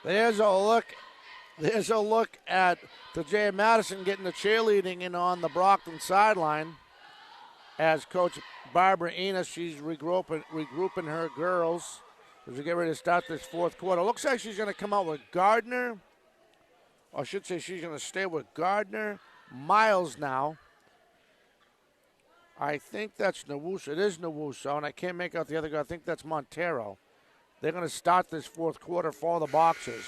There's a look at the J. Madison getting the cheerleading in on the Brockton sideline as Coach Barbara Enos, she's regrouping her girls as we get ready to start this fourth quarter. Looks like she's going to come out with Gardner, or I should say she's going to stay with Gardner, Miles now. I think that's Nowuso. It is Nowuso, and I can't make out the other guy. I think that's Montero. They're going to start this fourth quarter for the Boxers.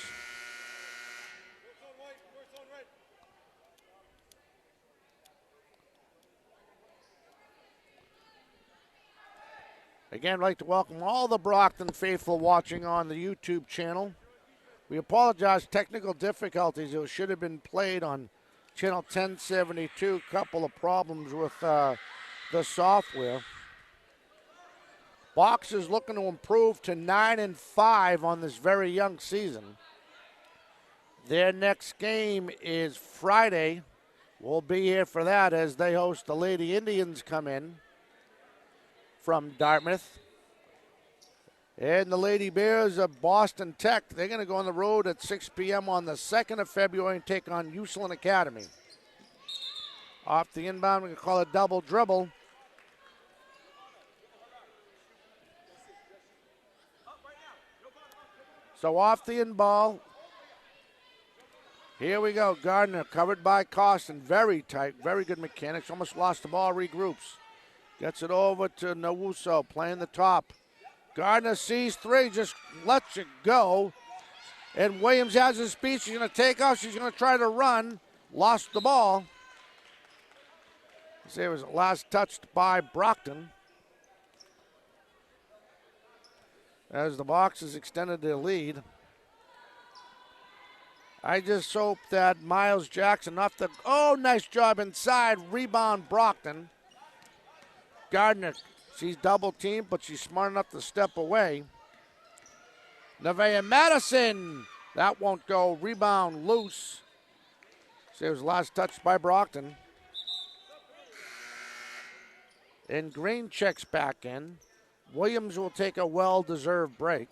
Again, I'd like to welcome all the Brockton faithful watching on the YouTube channel. We apologize, technical difficulties. It should have been played on channel 1072. Couple of problems with the software. Boxers looking to improve to 9-5 on this very young season. Their next game is Friday. We'll be here for that as they host the Lady Indians come in from Dartmouth. And the Lady Bears of Boston Tech, they're going to go on the road at 6 p.m. on the 2nd of February and take on Uslan Academy. Off the inbound, we can call it double dribble. So off the in ball. Here we go. Gardner covered by Costin. Very tight. Very good mechanics. Almost lost the ball. Regroups. Gets it over to Nowuso. Playing the top. Gardner sees three. Just lets it go. And Williams has his speed. She's going to take off. She's going to try to run. Lost the ball. It was last touched by Brockton. As the Boxers extended their lead. I just hope that Miles Jackson off the, nice job inside. Rebound Brockton. Gardner, she's double teamed, but she's smart enough to step away. Nevaeh Madison, that won't go. Rebound loose. See, it was last touched by Brockton. And Green checks back in. Williams will take a well-deserved break.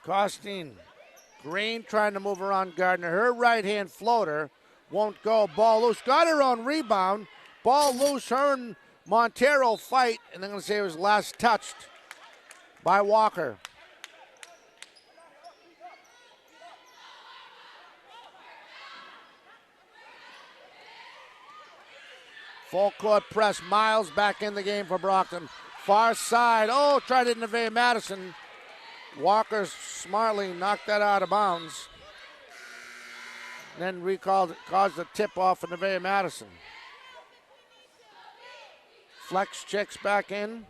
Costin. Green trying to move around Gardner. Her right-hand floater won't go. Ball loose. Got her on rebound. Ball loose. Her and Montero fight. And I'm going to say it was last touched by Walker. Full court press. Miles back in the game for Brockton. Far side. Tried it Nevaeh Madison. Walker smartly knocked that out of bounds. Then caused the tip off of Nevaeh Madison. Flex checks back in.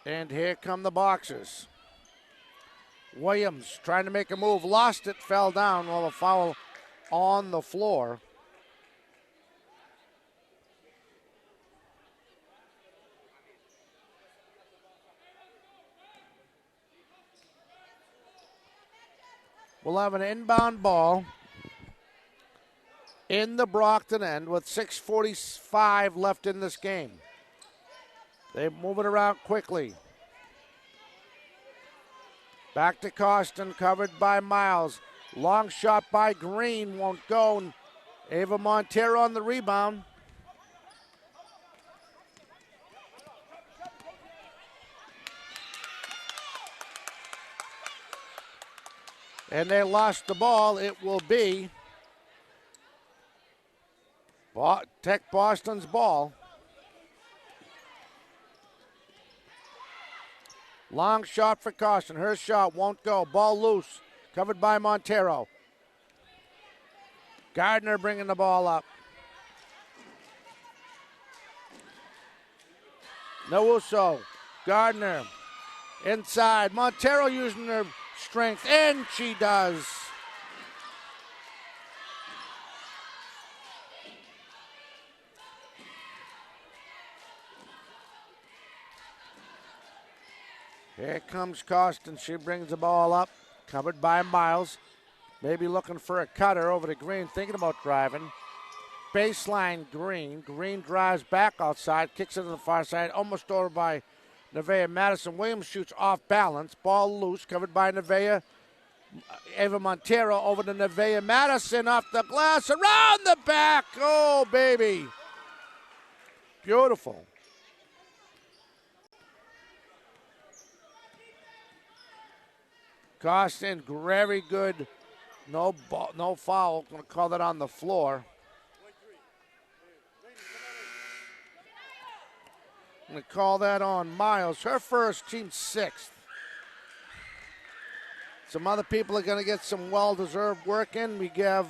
And here come the Boxers. Williams trying to make a move, lost it, fell down while the foul on the floor. We'll have an inbound ball in the Brockton end with 6:45 left in this game. They move it around quickly. Back to Costin, covered by Miles. Long shot by Green, won't go. And Ava Montero on the rebound. And they lost the ball. It will be TechBoston's ball. Long shot for Costin. Her shot won't go. Ball loose. Covered by Montero. Gardner bringing the ball up. Nowuso. Gardner. Inside. Montero using her strength, and she does. Here comes Costin. She brings the ball up, covered by Miles. Maybe looking for a cutter over to Green, thinking about driving. Baseline Green. Green drives back outside, kicks it to the far side, almost over by Nevaeh Madison. Williams shoots off balance. Ball loose, covered by Nevaeh. Ava Montero over to Nevaeh Madison off the glass, around the back. Oh, baby. Beautiful. Costin, very good. No foul. Going to call that on the floor. Going to call that on Miles. Her first, team sixth. Some other people are going to get some well-deserved work in. We give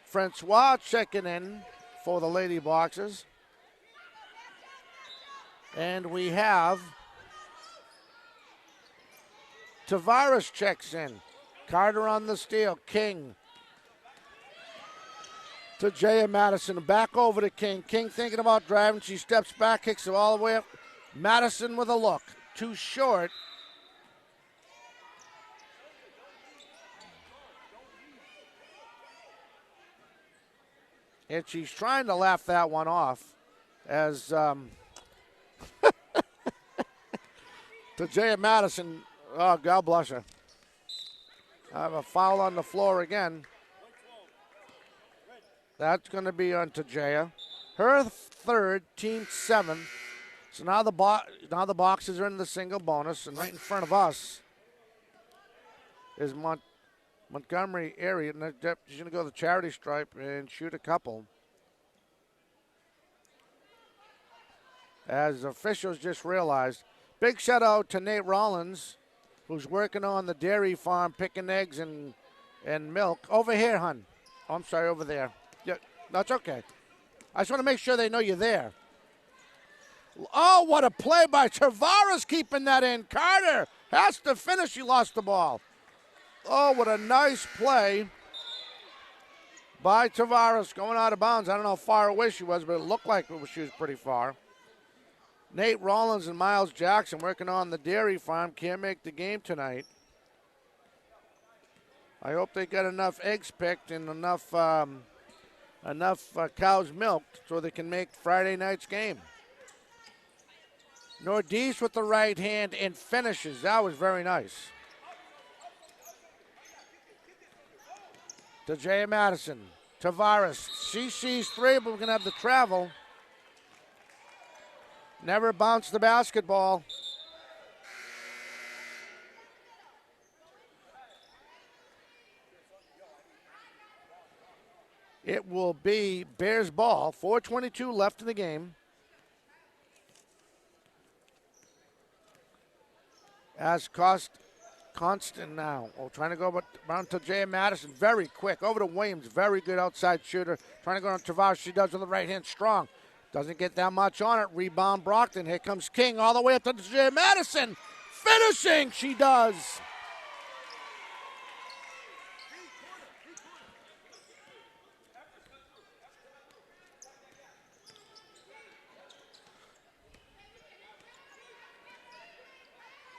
Francois checking in for the Lady Boxers. And we have Tavares checks in. Carter on the steal. King to Jaya Madison. Back over to King. King thinking about driving. She steps back, kicks it all the way up. Madison with a look. Too short. And she's trying to laugh that one off as to Jaya Madison. Oh, God bless her. I have a foul on the floor again. That's going to be on Tajaya. Her third, team seventh. So now the boxes are in the single bonus, and right in front of us is Montgomery area. And she's going to go to the charity stripe and shoot a couple. As officials just realized. Big shout out to Nate Rollins, who's working on the dairy farm, picking eggs and milk. Over here, hon. Oh, I'm sorry, over there. Yeah, that's okay. I just want to make sure they know you're there. Oh, what a play by Tavares, keeping that in. Carter has to finish. She lost the ball. Oh, what a nice play by Tavares, going out of bounds. I don't know how far away she was, but it looked like she was pretty far. Nate Rollins and Miles Jackson working on the dairy farm. Can't make the game tonight. I hope they get enough eggs picked and enough cows milked so they can make Friday night's game. Ortiz with the right hand and finishes. That was very nice. To Jay Madison. Tavares. She sees three, but we're going to have the travel. Never bounced the basketball. It will be Bears ball. 4:22 left in the game. As Constant now. Oh, trying to go around to Jay Madison. Very quick. Over to Williams. Very good outside shooter. Trying to go on Tavares. She does with the right hand. Strong. Doesn't get that much on it. Rebound Brockton. Here comes King all the way up to Jay Madison. Finishing. She does.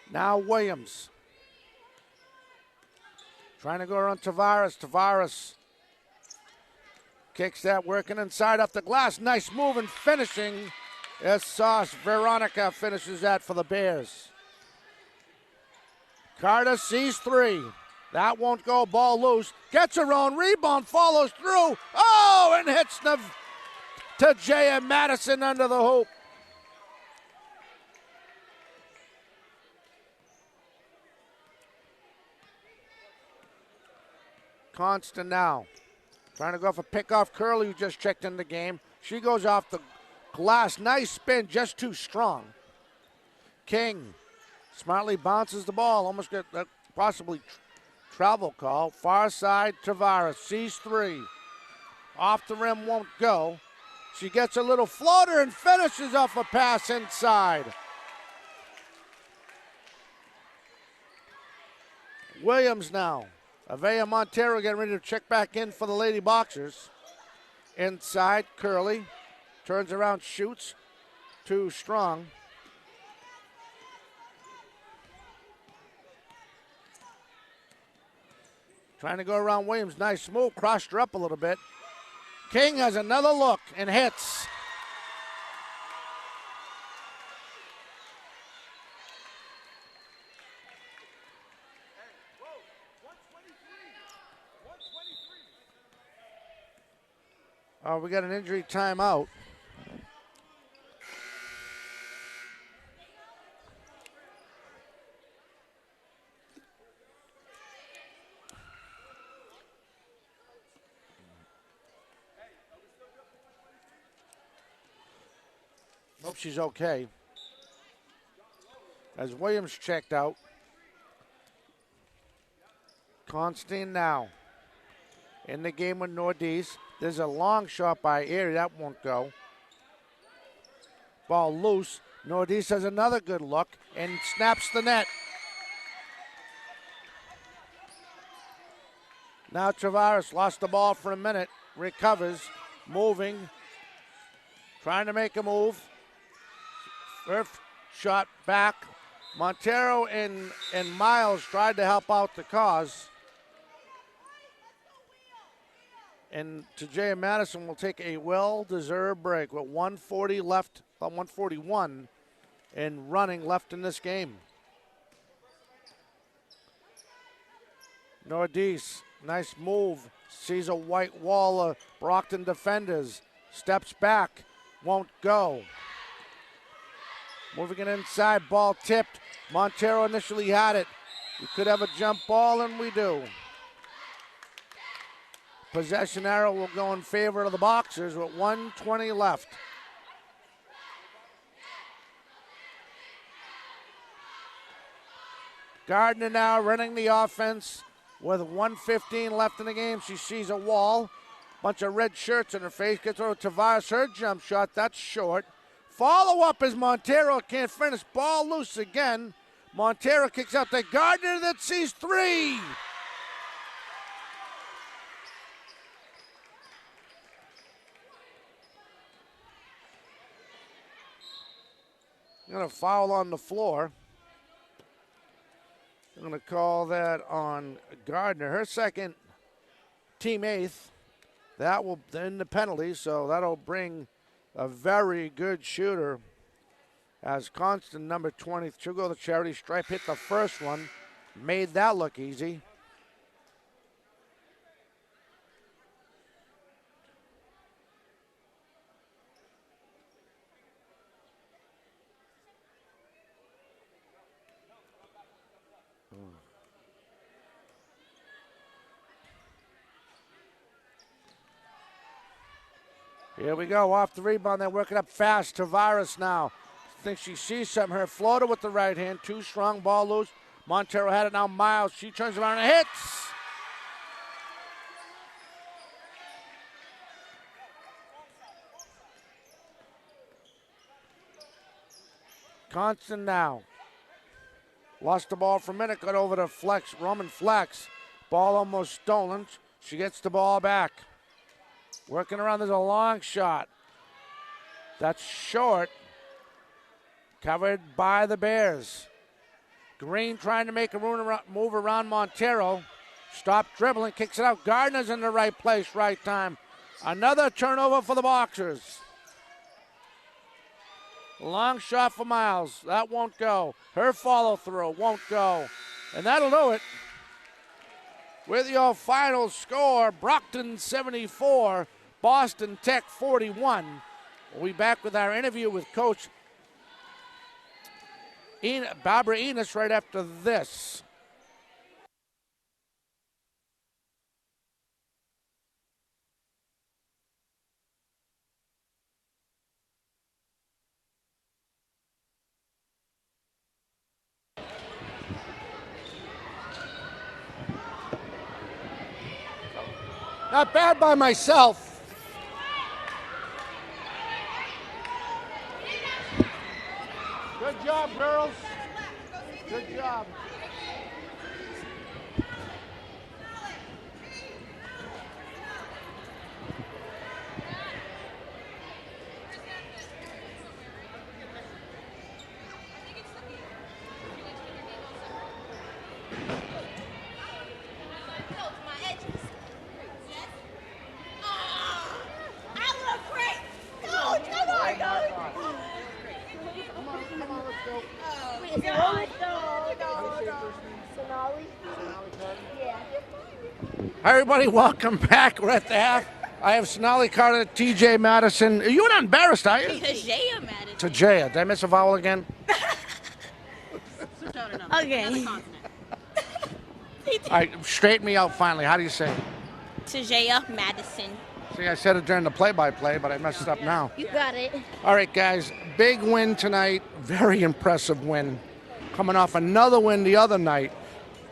Now Williams. Trying to go around Tavares. Tavares kicks that, working inside up the glass. Nice move and finishing. As Sauce Veronica finishes that for the Bears. Carter sees 3. That won't go. Ball loose. Gets her own rebound. Follows through. Oh, and hits to Jaya Madison under the hoop. Constant now. Trying to go for pickoff. Curley, who just checked in the game. She goes off the glass. Nice spin, just too strong. King smartly bounces the ball. Almost get that possibly travel call. Far side, Tavares sees 3. Off the rim, won't go. She gets a little floater and finishes off a pass inside. Williams now. Avea Montero getting ready to check back in for the Lady Boxers. Inside, Curley. Turns around, shoots. Too strong. Trying to go around Williams. Nice move. Crossed her up a little bit. King has another look and hits. Oh, we got an injury timeout. Hope she's okay. As Williams checked out. Constantine now in the game with Ortiz. There's a long shot by Erie. That won't go. Ball loose. Ortiz has another good look and snaps the net. Now Tavares lost the ball for a minute. Recovers. Moving. Trying to make a move. First shot back. Montero and Miles tried to help out the cause. And Tajaya Madison will take a well-deserved break with 140 left, 141 and running left in this game. Nordice, nice move. Sees a white wall of Brockton defenders. Steps back, won't go. Moving it inside, ball tipped. Montero initially had it. We could have a jump ball, and we do. Possession arrow will go in favor of the Boxers with 1:20 left. Gardner now running the offense with 1:15 left in the game. She sees a wall. Bunch of red shirts in her face. Gets over to Tavares. Her jump shot, that's short. Follow-up as Montero can't finish. Ball loose again. Montero kicks out to Gardner that sees 3. Going to foul on the floor. I'm going to call that on Gardner. Her second, team 8th. That will end the penalty, so that'll bring a very good shooter as Constant, number 20. She'll go to the charity stripe, hit the first one. Made that look easy. Here we go, off the rebound, they're working up fast. Tavares now. Thinks she sees something. Her floater with the right hand, too strong, ball loose. Montero had it now, Miles. She turns around and hits. Constant now. Lost the ball for a minute, got over to Flex, Roman Flex. Ball almost stolen. She gets the ball back. Working around, there's a long shot. That's short. Covered by the Bears. Green trying to make a move around Montero. Stop dribbling, kicks it out. Gardner's in the right place, right time. Another turnover for the Boxers. Long shot for Miles. That won't go. Her follow through won't go. And that'll do it. With your final score, Brockton 74, Boston Tech 41. We'll be back with our interview with Coach Barbara Enos right after this. Not bad by myself. Good job, girls. Good job. Hi, everybody, welcome back. We're at the half. I have Sonali Carter, TJ Madison. You're not embarrassed, are you? Tajaya Madison. Tajaya. Did I miss a vowel again? Okay. All right, straighten me out finally. How do you say it? Tajaya Madison. See, I said it during the play-by-play, but I messed it up now. You got it. All right, guys, big win tonight. Very impressive win. Coming off another win the other night.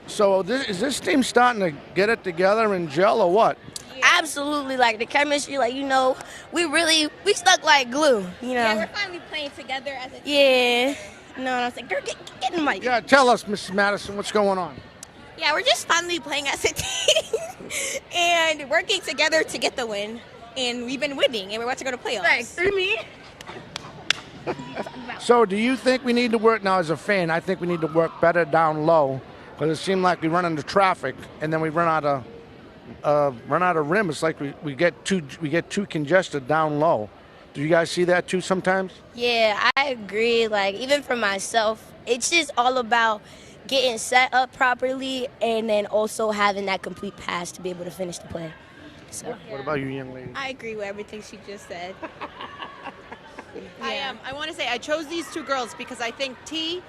So is this team starting to get it together and gel or what? Absolutely, like the chemistry, like, you know, we stuck like glue, you know. Yeah, we're finally playing together as a team. Yeah. No, I was like, girl, get in the mic. Yeah, tell us, Mrs. Madison, what's going on? Yeah, we're just finally playing as a team and working together to get the win. And we've been winning, and we're about to go to playoffs. Thanks. Through me. So do you think we need to work, now as a fan, I think we need to work better down low, because it seemed like we run into traffic and then we run out of rim. It's like we get too congested down low. Do you guys see that too sometimes? Yeah, I agree. Like, even for myself, it's just all about getting set up properly and then also having that complete pass to be able to finish the play. So. What about you, young lady? I agree with everything she just said. I want to say I chose these two girls because I think she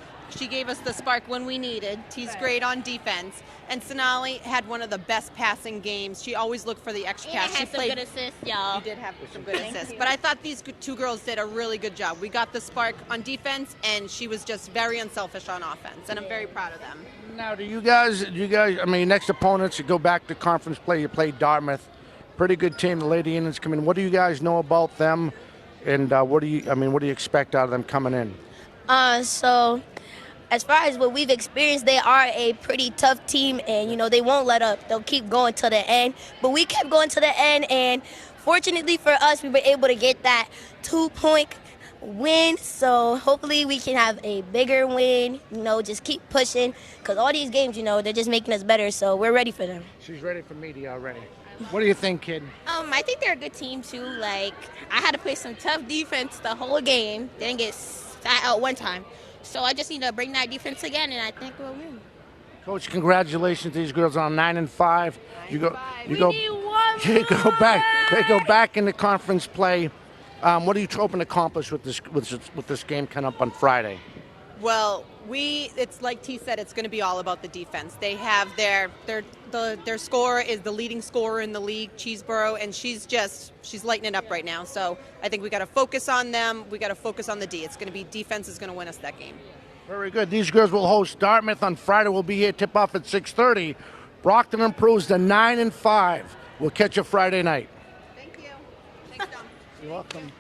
gave us the spark when we needed. T's great on defense. And Sonali had one of the best passing games. She always looked for the extra And pass. had some good assists, y'all. You did have some good assists. But I thought these two girls did a really good job. We got the spark on defense, and she was just very unselfish on offense. And I'm very proud of them. Now, do you guys, I mean, next opponents, you go back to conference play, you play Dartmouth. Pretty good team, the Lady Indians come in. What do you guys know about them? And what do you expect out of them coming in? So as far as what we've experienced, they are a pretty tough team, and, you know, they won't let up. They'll keep going to the end. But we kept going to the end, and fortunately for us, we were able to get that 2-point win. So hopefully we can have a bigger win, you know, just keep pushing, because all these games, you know, they're just making us better. So we're ready for them. She's ready for media already. What do you think, kid? I think they're a good team, too. Like, I had to play some tough defense the whole game. Didn't get sat out one time. So I just need to bring that defense again, and I think we'll win. Coach, congratulations to these girls on 9-5. You go back. They go back into conference play. What are you hoping to accomplish with this game coming up on Friday? Well, it's like T said, it's going to be all about the defense. They have their scorer is the leading scorer in the league, Cheeseborough, and she's lighting it up right now. So I think we got to focus on them. We got to focus on the D. It's going to be defense is going to win us that game. Very good. These girls will host Dartmouth on Friday. We'll be here, tip off at 6:30. Brockton improves to 9-5. We'll catch you Friday night. Thank you. Thanks, Dom. You're welcome.